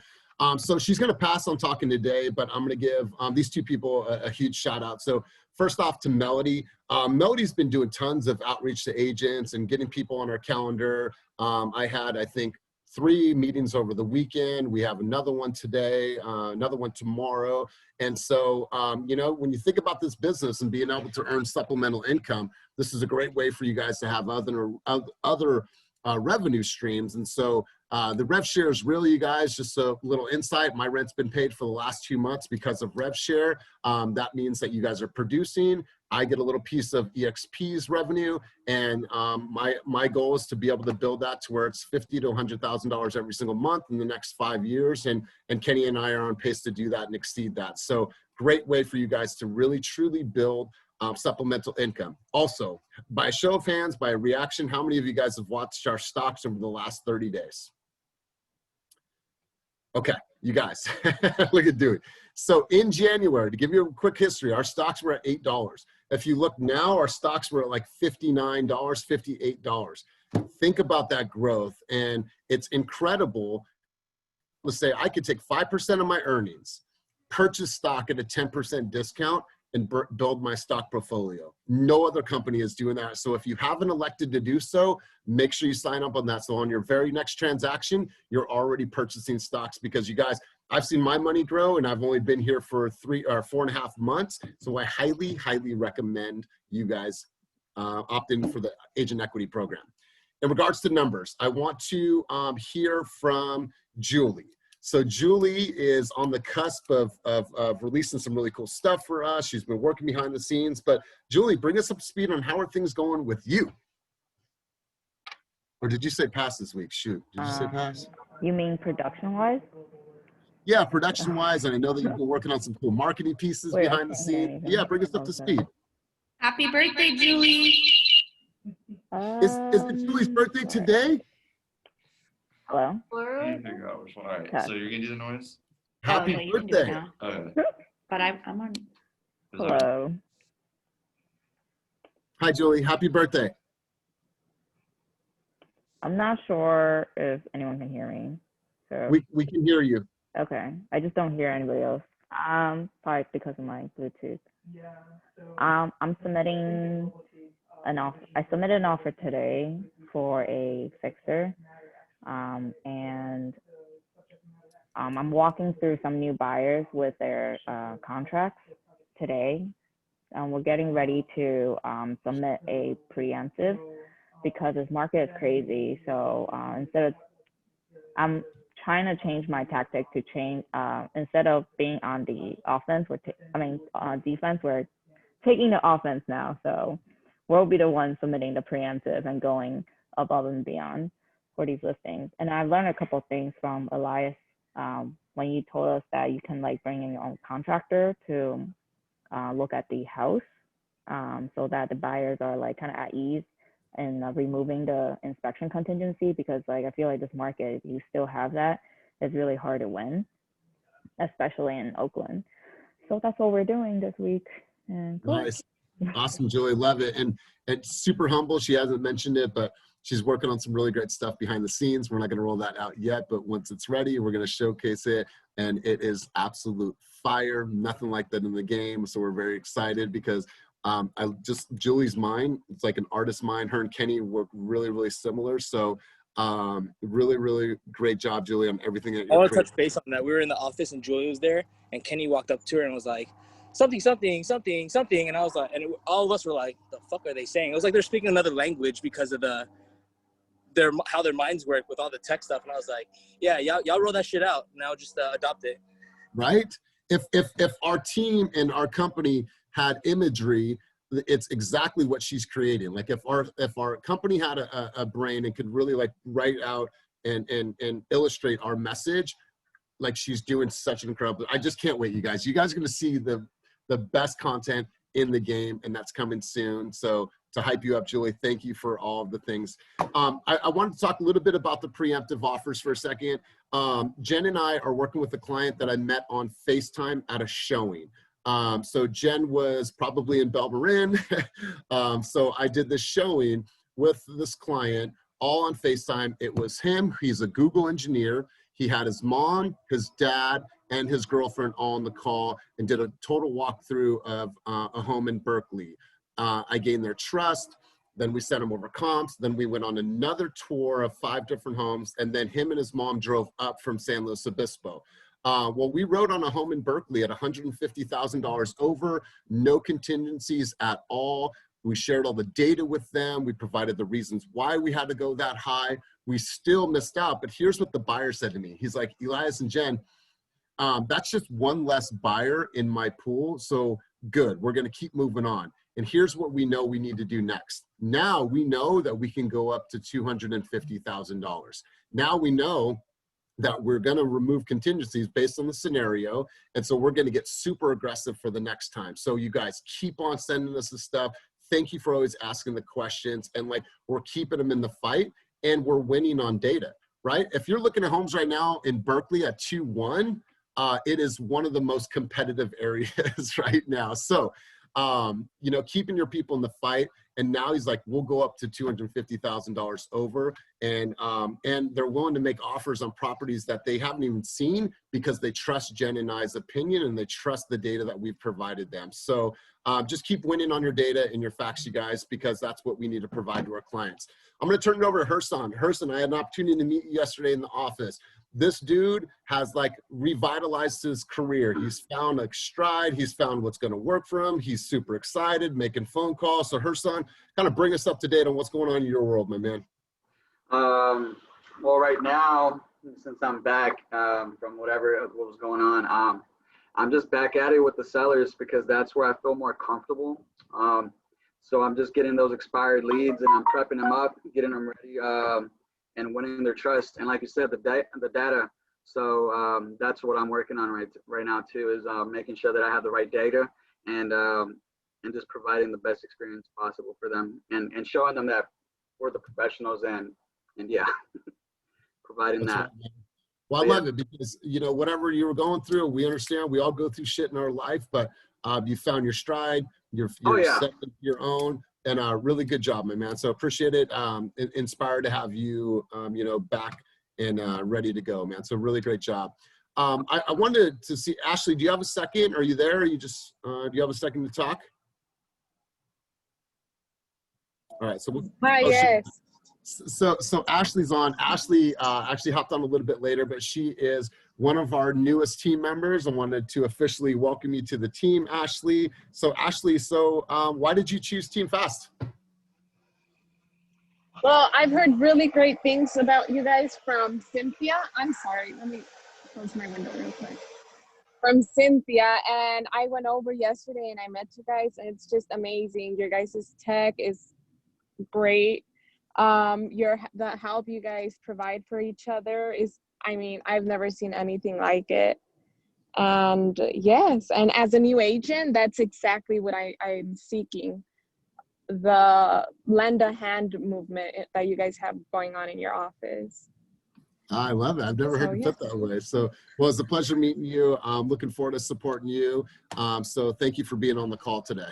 So she's going to pass on talking today, but I'm going to give these two people a huge shout out. So first off to Melody. Melody's been doing tons of outreach to agents and getting people on our calendar. I had, I think, 3 meetings over the weekend. We have another one today, another one tomorrow. And so, you know, when you think about this business and being able to earn supplemental income, this is a great way for you guys to have other revenue streams. And so the rev share is really, you guys, just a little insight. My rent's been paid for the last 2 months because of rev share. That means that you guys are producing. I get a little piece of eXp's revenue, and my goal is to be able to build that to where it's $50,000 to $100,000 every single month in the next 5 years. And Kenny and I are on pace to do that and exceed that. So great way for you guys to really truly build supplemental income. Also, by a show of hands, by a reaction, how many of you guys have watched our stocks over the last 30 days? Okay, you guys, look at Dewey. So in January, to give you a quick history, our stocks were at $8. If you look now, our stocks were at like $59, $58. Think about that growth, and it's incredible. Let's say I could take 5% of my earnings, purchase stock at a 10% discount, and build my stock portfolio. No other company is doing that. So if you haven't elected to do so, make sure you sign up on that. So on your very next transaction, you're already purchasing stocks, because you guys, I've seen my money grow, and I've only been here for 4.5 months. So I highly, highly recommend you guys opt in for the Agent Equity Program. In regards to numbers, I want to hear from Julie. So Julie is on the cusp of releasing some really cool stuff for us. She's been working behind the scenes. But Julie, bring us up to speed on how are things going with you? Or did you say pass this week? Shoot, did you say pass? You mean production-wise? Yeah, production-wise. And I know that you've been working on some cool marketing pieces behind the scenes. Yeah, bring us up to speed. Happy birthday, Julie. Is it Julie's birthday today? Hello? All right, so you're gonna do the noise? Happy birthday. Okay. But I'm on. Hello. Hi, Julie. Happy birthday. I'm not sure if anyone can hear me. So We can hear you. okay. I just don't hear anybody else. Probably because of my Bluetooth. I'm submitting an offer. I submitted an offer today for a fixer. And I'm walking through some new buyers with their contracts today. We're getting ready to submit a preemptive because this market is crazy. So I'm trying to change my tactic to change, instead of being on the offense, defense, we're taking the offense now. So we'll be the ones submitting the preemptive and going above and beyond for these listings. And I've learned a couple of things from Elias when you told us that you can like bring in your own contractor to look at the house, so that the buyers are like kind of at ease and removing the inspection contingency, because like I feel like this market, if you still have that, it's really hard to win, especially in Oakland. So that's what we're doing this week. And cool. Nice. Awesome, Julie. Love it. And it's super humble. She hasn't mentioned it, but she's working on some really great stuff behind the scenes. We're not going to roll that out yet, but once it's ready, we're going to showcase it. And it is absolute fire. Nothing like that in the game. So we're very excited because Julie's mind, it's like an artist mind. Her and Kenny work really, really similar. So really, really great job, Julie, on everything that you're I want to touch base on that. We were in the office and Julie was there, and Kenny walked up to her and was like, something, something, something, something. And I was like, all of us were like, the fuck are they saying? It was like they're speaking another language because of how their minds work with all the tech stuff. And I was like, yeah, y'all roll that shit out. Now just adopt it. Right? If our team and our company had imagery it's exactly what she's creating. Like if our company had a brain and could really like write out and illustrate our message, like she's doing such an incredible, I just can't wait, you guys. You guys are going to see the best content in the game, and that's coming soon. So to hype you up, Julie, thank you for all of the things. I wanted to talk a little bit about the preemptive offers for a second. Jen and I are working with a client that I met on FaceTime at a showing. So Jen was probably in Bel Marin. So I did this showing with this client all on FaceTime. It was him. He's a Google engineer. He had his mom, his dad, and his girlfriend all on the call and did a total walkthrough of a home in Berkeley. I gained their trust. Then we sent him over comps. Then we went on another tour of 5 different homes. And then him and his mom drove up from San Luis Obispo. Well, we wrote on a home in Berkeley at $150,000 over, no contingencies at all. We shared all the data with them. We provided the reasons why we had to go that high. We still missed out, but here's what the buyer said to me. He's like, Elias and Jen, that's just one less buyer in my pool. So good, we're gonna keep moving on. And here's what we know we need to do next. Now we know that we can go up to $250,000. Now we know that we're gonna remove contingencies based on the scenario. And so we're gonna get super aggressive for the next time. So you guys keep on sending us the stuff. Thank you for always asking the questions, and like we're keeping them in the fight and we're winning on data, right? If you're looking at homes right now in Berkeley at 2.1, it is one of the most competitive areas right now. So, you know, keeping your people in the fight. And now he's like, we'll go up to $250,000 over, and they're willing to make offers on properties that they haven't even seen because they trust Jen and I's opinion and they trust the data that we've provided them. So just keep winning on your data and your facts, you guys, because that's what we need to provide to our clients. I'm going to turn it over to Herson. Herson, I had an opportunity to meet you yesterday in the office. This dude has like revitalized his career. He's found a stride. He's found what's going to work for him. He's super excited, making phone calls. So Herson, kind of bring us up to date on what's going on in your world, my man. Well, right now, since I'm back from what was going on, I'm just back at it with the sellers because that's where I feel more comfortable. So I'm just getting those expired leads and I'm prepping them up, getting them ready, and winning their trust. And like you said, the data. So that's what I'm working on right now too, is making sure that I have the right data and just providing the best experience possible for them and showing them that we're the professionals and yeah, providing That's that. right. Well, I love it because, you know, whatever you were going through, we understand. We all go through shit in our life, but you found your stride. You're set your own, and really good job, my man. So appreciate it. Inspired to have you, you know, back and ready to go, man. So really great job. I wanted to see, Ashley, do you have a second? Are you there? Or you just, do you have a second to talk? All right. So Hi, yes. So Ashley's on. Ashley actually hopped on a little bit later, but she is one of our newest team members. I wanted to officially welcome you to the team, Ashley. So Ashley, why did you choose Team Fast? Well, I've heard really great things about you guys from Cynthia. I'm sorry, let me close my window real quick. From Cynthia, and I went over yesterday and I met you guys, and it's just amazing. Your guys' tech is great. The help you guys provide for each other is, I mean, I've never seen anything like it. And yes, and as a new agent, that's exactly what I'm seeking. The lend a hand movement that you guys have going on in your office. I love it. I've never heard it put that way. So, well, it's a pleasure meeting you. I'm looking forward to supporting you. So thank you for being on the call today.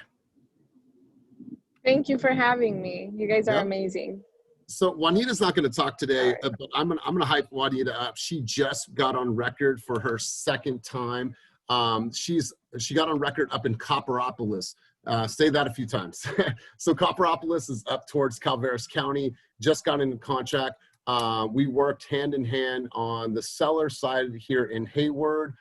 Thank you for having me. You guys are amazing. So Juanita's not going to talk today, but I'm gonna hype Juanita up. She just got on record for her second time. She got on record up in Copperopolis. Say that a few times. So Copperopolis is up towards Calaveras County. Just got into contract. We worked hand in hand on the seller side here in Hayward.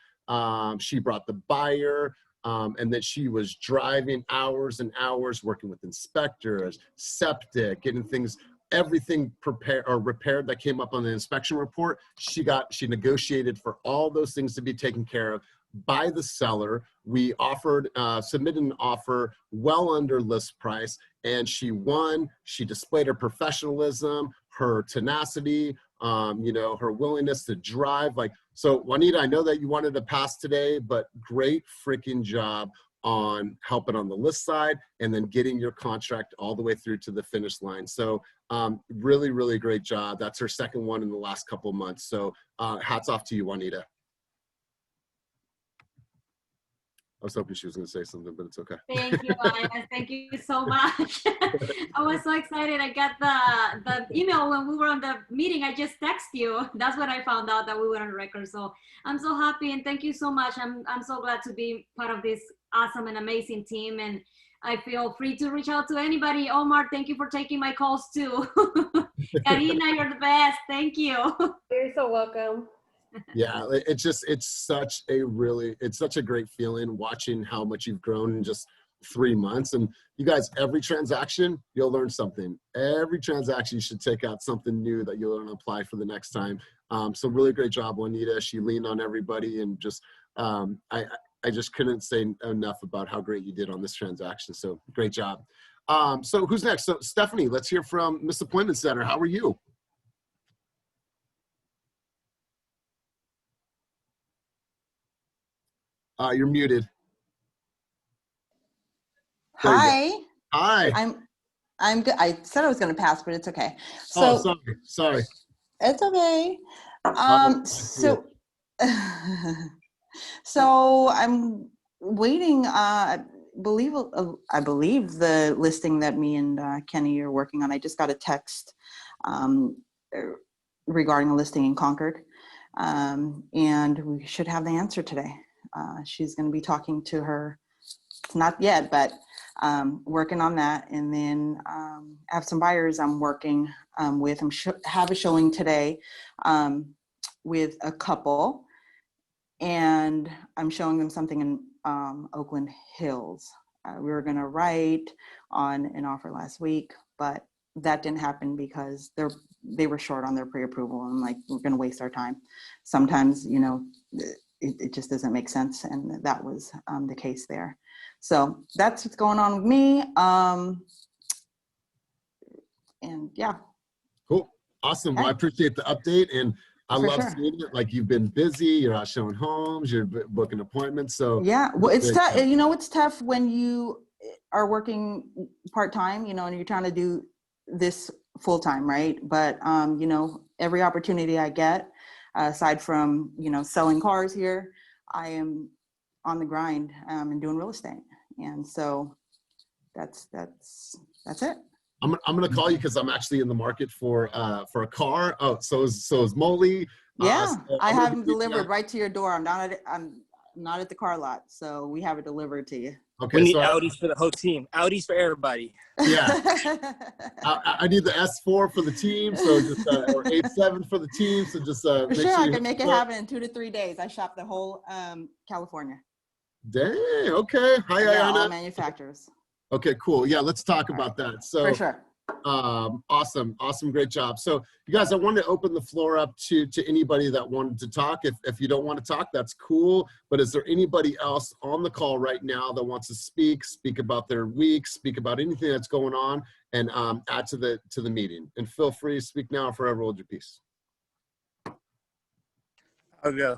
She brought the buyer. And then she was driving hours and hours, working with inspectors, septic, getting things, everything prepared or repaired that came up on the inspection report. She negotiated for all those things to be taken care of. by the seller. We offered, submitted an offer well under list price, and she won. She displayed her professionalism, her tenacity, you know, her willingness to drive. Like, so Juanita, I know that you wanted to pass today, but great freaking job on helping on the list side and then getting your contract all the way through to the finish line. So really, really great job. That's her second one in the last couple of months. So hats off to you, Juanita. I was hoping she was going to say something, but it's okay. Thank you, Elias. Thank you so much. I was so excited. I got the email when we were on the meeting. I just texted you. That's when I found out that we were on record. So I'm so happy and thank you so much. I'm so glad to be part of this awesome and amazing team. And I feel free to reach out to anybody. Omar, thank you for taking my calls too. Karina, you're the best. Thank you. You're so welcome. Yeah, it's such a great feeling watching how much you've grown in just 3 months. And you guys, every transaction, you'll learn something. Every transaction, you should take out something new that you'll learn and apply for the next time. So really great job, Juanita. She leaned on everybody and just, I just couldn't say enough about how great you did on this transaction. So great job. So who's next? So Stephanie, let's hear from Miss Appointment Center. How are you? You're muted. Hi. Hi. I'm good. I said I was going to pass, but it's okay. So, So sorry. it's okay. So I'm waiting. I believe the listing that me and Kenny are working on. I just got a text regarding a listing in Concord, and we should have the answer today. She's going to be talking to her, not yet, but working on that. And then I have some buyers I'm working with. Have a showing today with a couple, and I'm showing them something in Oakland Hills. We were going to write on an offer last week, but that didn't happen because they were short on their pre-approval. I'm like, we're going to waste our time. Sometimes, you know, it just doesn't make sense. And that was the case there. So that's what's going on with me. And yeah. Cool. Awesome. Well, I appreciate the update. And I love seeing it. Like, you've been busy, you're out showing homes, you're booking appointments. So yeah, well, it's tough. You know, it's tough when you are working part-time, you know, and you're trying to do this full-time, right? But, you know, every opportunity I get, aside from, you know, selling cars here, I am on the grind and doing real estate. And so that's it. I'm gonna call you because I'm actually in the market for a car. Oh, so is Molly. Yeah, so I have them delivered right to your door. I'm not at the car lot, so we have it delivered to you. Okay, we need so Audis for the whole team. Audis for everybody. Yeah, I need the S4 for the team, so just or 8.7 for the team. So just for make sure, sure I can make it happen in 2 to 3 days. I shop the whole California. Dang. Okay. Hi, yeah, Ayana. all manufacturers. Okay, cool. Yeah, let's talk about that. So For sure. Awesome, great job. So you guys, I wanted to open the floor up to anybody that wanted to talk. If you don't want to talk, that's cool. But is there anybody else on the call right now that wants to speak about their week, speak about anything that's going on, and add to the meeting? And feel free to speak now or forever hold your peace. I'll go.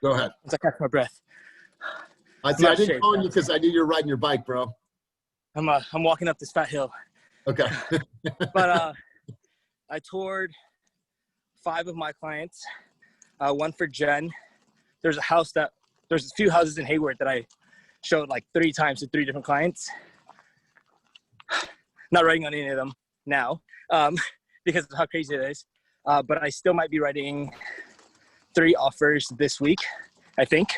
Go ahead. Once I catch my breath. I didn't call you because I knew you're riding your bike, bro. I'm walking up this fat hill. Okay. But I toured 5 of my clients. One for Jen. There's a few houses in Hayward that I showed like 3 times to 3 different clients. Not writing on any of them now because of how crazy it is. But I still might be writing 3 offers this week, I think.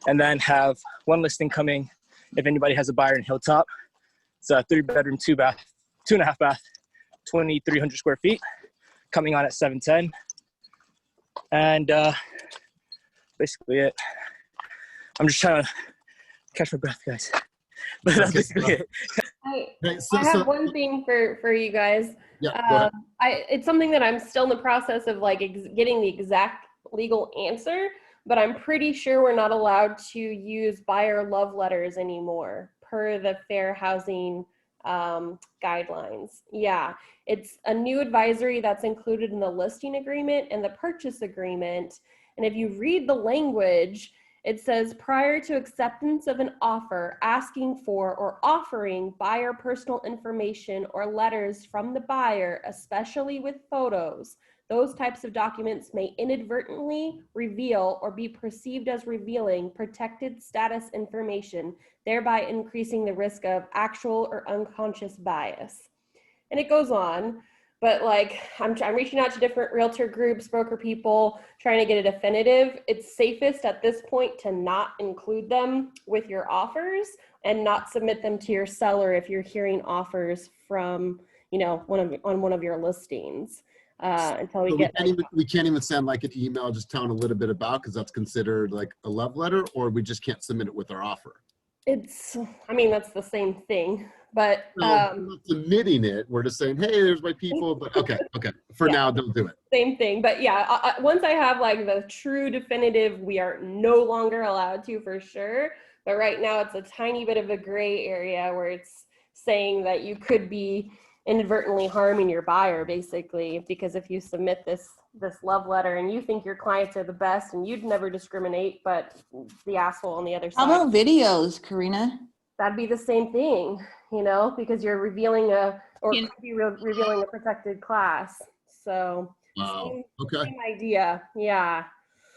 And then have 1 listing coming if anybody has a buyer in Hilltop. It's a 3-bedroom, 2-bath, 2.5 bath, 2,300 square feet, coming on at 710. And basically it. I'm just trying to catch my breath, guys. But that's basically it. I have one thing for you guys. Yeah, it's something that I'm still in the process of like getting the exact legal answer, but I'm pretty sure we're not allowed to use buyer love letters anymore per the fair housing guidelines. Yeah, it's a new advisory that's included in the listing agreement and the purchase agreement. And if you read the language, it says prior to acceptance of an offer, asking for or offering buyer personal information or letters from the buyer, especially with photos. Those types of documents may inadvertently reveal or be perceived as revealing protected status information, thereby increasing the risk of actual or unconscious bias. And it goes on, but like I'm reaching out to different realtor groups, broker people, trying to get a definitive. It's safest at this point to not include them with your offers and not submit them to your seller if you're hearing offers from, you know, on one of your listings. Until we get we can't even send like an email just telling a little bit about, because that's considered like a love letter, or we just can't submit it with our offer. It's, I mean, that's the same thing, but we're not submitting it. We're just saying, hey, there's my people. But okay. For now, don't do it. Same thing. But yeah, once I have like the true definitive, we are no longer allowed to, for sure. But right now, it's a tiny bit of a gray area where it's saying that you could be inadvertently harming your buyer, basically, because if you submit this love letter and you think your clients are the best and you'd never discriminate, but the asshole on the other side. How about videos, Karina? That'd be the same thing, you know, because you're revealing could be revealing a protected class. So Wow. same idea. Yeah.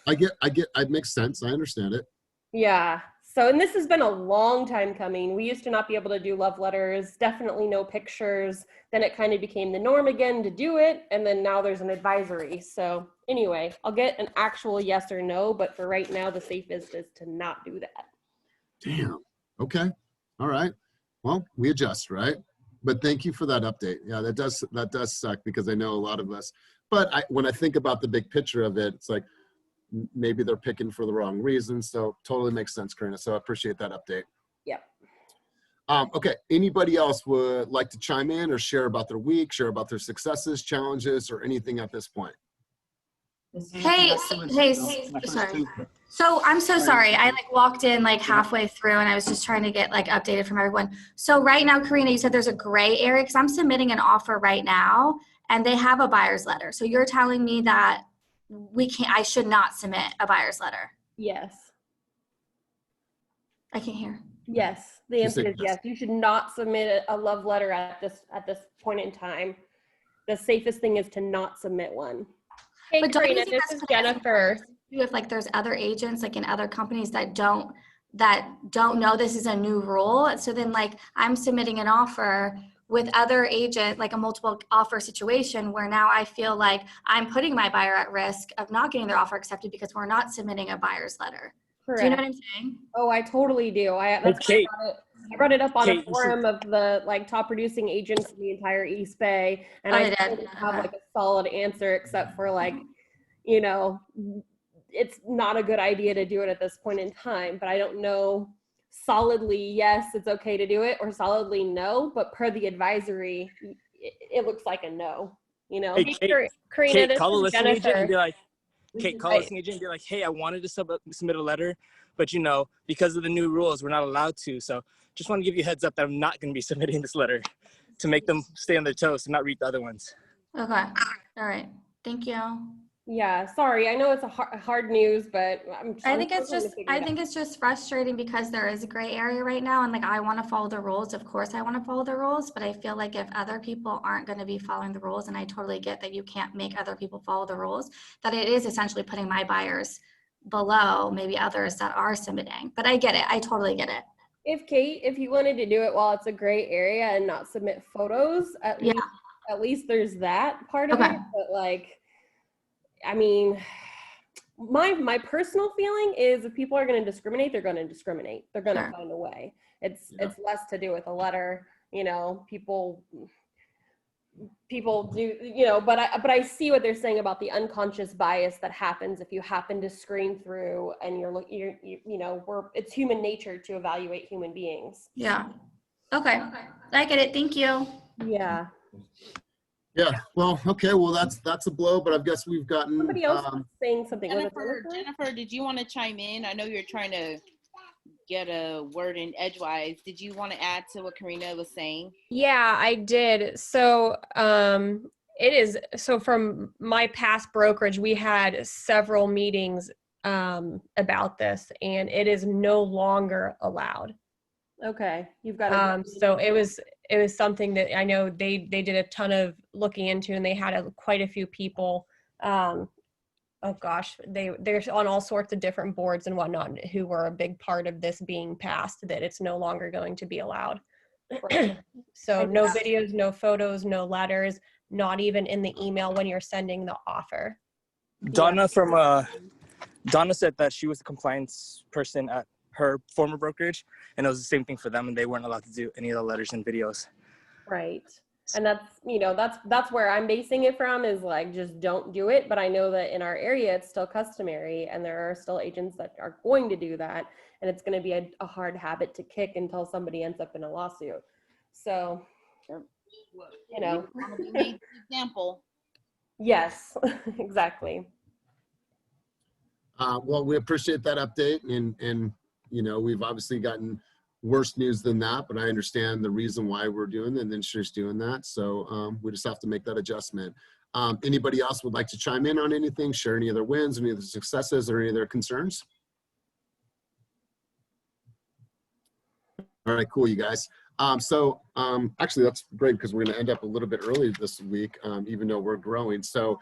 I get, it makes sense. I understand it. Yeah. So, and this has been a long time coming. We used to not be able to do love letters, definitely no pictures. Then it kind of became the norm again to do it. And then now there's an advisory. So anyway, I'll get an actual yes or no, but for right now, the safest is to not do that. Damn. Okay. All right. Well, we adjust, right? But thank you for that update. Yeah, that does suck, because I know a lot of us, but when I think about the big picture of it, it's like, maybe they're picking for the wrong reasons. So totally makes sense, Karina. So I appreciate that update. Yep. Okay. Anybody else would like to chime in or share about their week, share about their successes, challenges, or anything at this point? Hey, sorry. So I'm so sorry. I like walked in like halfway through and I was just trying to get like updated from everyone. So right now, Karina, you said there's a gray area because I'm submitting an offer right now and they have a buyer's letter. So you're telling me that I should not submit a buyer's letter? Yes. I can't hear. Yes. The answer is yes. You should not submit a love letter at this point in time. The safest thing is to not submit one. Hey, but Karina, this is Jennifer. If like there's other agents like in other companies that don't know this is a new rule, so then like I'm submitting an offer with other agent, like a multiple offer situation where now I feel like I'm putting my buyer at risk of not getting their offer accepted because we're not submitting a buyer's letter. Correct. Do you know what I'm saying? Oh, I totally do. I brought it up on a forum of the like top producing agents in the entire East Bay, and I didn't have like a solid answer except for like, you know, it's not a good idea to do it at this point in time, but I don't know solidly yes it's okay to do it or solidly no, but per the advisory it looks like a no, you know. Hey, Karina, Kate, call a listing agent and be like, hey, I wanted to submit a letter, but you know, because of the new rules we're not allowed to, so just want to give you a heads up that I'm not going to be submitting this letter to make them stay on their toes and not read the other ones. Okay. All right, thank you. Yeah, sorry. I know it's a hard news, but I think it's just frustrating because there is a gray area right now, and like I want to follow the rules. Of course, I want to follow the rules, but I feel like if other people aren't going to be following the rules, and I totally get that you can't make other people follow the rules, that it is essentially putting my buyers below maybe others that are submitting. But I get it. I totally get it. If you wanted to do it while it's a gray area and not submit photos, at least there's that part of it. But like, I mean, my personal feeling is if people are going to discriminate, they're going to discriminate. They're going to find a way. It's less to do with a letter, you know. People do, you know. But I see what they're saying about the unconscious bias that happens if you happen to screen through and you know, it's human nature to evaluate human beings. Yeah. Okay. I get it. Thank you. Yeah. Yeah, well, okay, well, that's a blow, but I guess we've gotten. Somebody else was saying something. Was it Jennifer, did you want to chime in? I know you're trying to get a word in edgewise. Did you want to add to what Karina was saying? Yeah, I did. So from my past brokerage, we had several meetings about this, and it is no longer allowed. Okay, you've got so it was something that I know they did a ton of looking into, and they had quite a few people. Oh gosh, they're on all sorts of different boards and whatnot who were a big part of this being passed, that it's no longer going to be allowed. So no videos, no photos, no letters, not even in the email when you're sending the offer. Donna Donna said that she was the compliance person at her former brokerage, and it was the same thing for them, and they weren't allowed to do any of the letters and videos. Right. And that's where I'm basing it from, is like, just don't do it. But I know that in our area, it's still customary, and there are still agents that are going to do that. And it's going to be a hard habit to kick until somebody ends up in a lawsuit. So, Example. Yes, exactly. Well, we appreciate that update, and we've obviously gotten worse news than that, but I understand the reason why we're doing it, and the industry's doing that. So we just have to make that adjustment. Anybody else would like to chime in on anything, share any other wins, any other successes, or any other concerns? All right, cool, you guys. Actually, that's great, because we're going to end up a little bit early this week, even though we're growing. So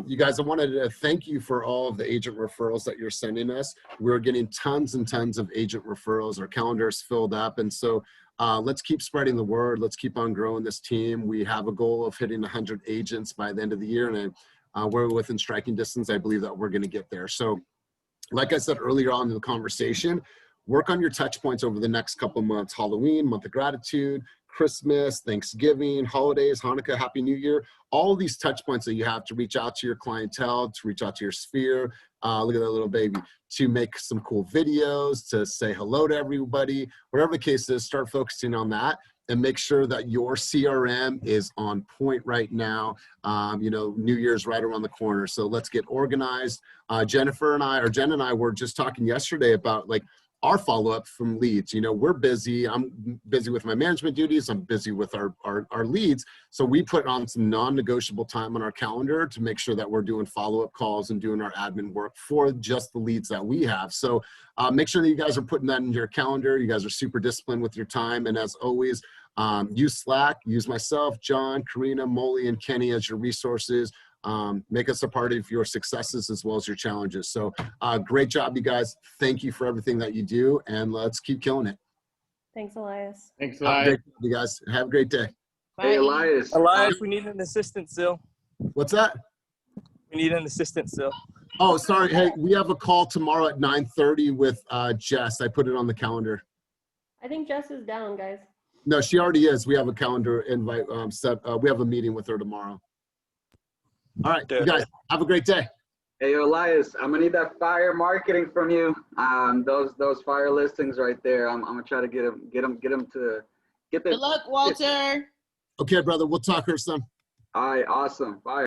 you guys, I wanted to thank you for all of the agent referrals that you're sending us. We're getting tons and tons of agent referrals. Our calendar is filled up. And so let's keep spreading the word. Let's keep on growing this team. We have a goal of hitting 100 agents by the end of the year. And we're within striking distance. I believe that we're going to get there. So like I said earlier on in the conversation, work on your touch points over the next couple months. Halloween, month of gratitude, Christmas, Thanksgiving, holidays, Hanukkah, Happy New Year. All of these touch points that you have to reach out to your clientele, to reach out to your sphere. Look at that little baby. To make some cool videos, to say hello to everybody. Whatever the case is, start focusing on that and make sure that your CRM is on point right now. New Year's right around the corner. So let's get organized. Jen and I were just talking yesterday about our follow-up from leads. We're busy. I'm busy with my management duties. I'm busy with our leads. So we put on some non-negotiable time on our calendar to make sure that we're doing follow-up calls and doing our admin work for just the leads that we have. So make sure that you guys are putting that in your calendar. You guys are super disciplined with your time. And as always, use Slack, use myself, John, Karina, Molly, and Kenny as your resources. Make us a part of your successes as well as your challenges. So great job, you guys. Thank you for everything that you do, and let's keep killing it. Thanks, Elias. Thanks, Elias. You guys have a great day. Hey, Elias. Elias, we need an assistant still. What's that? We need an assistant still. Oh, sorry. Hey, we have a call tomorrow at 9:30 with Jess. I put it on the calendar. I think Jess is down, guys. No, she already is. We have a calendar invite set. We have a meeting with her tomorrow. All right, you guys, have a great day. Hey, Elias, I'm gonna need that fire marketing from you. Those fire listings right there. I'm gonna try to get them to get the. Good luck, Walter. Okay, brother. We'll talk her, son. All right, awesome. Bye.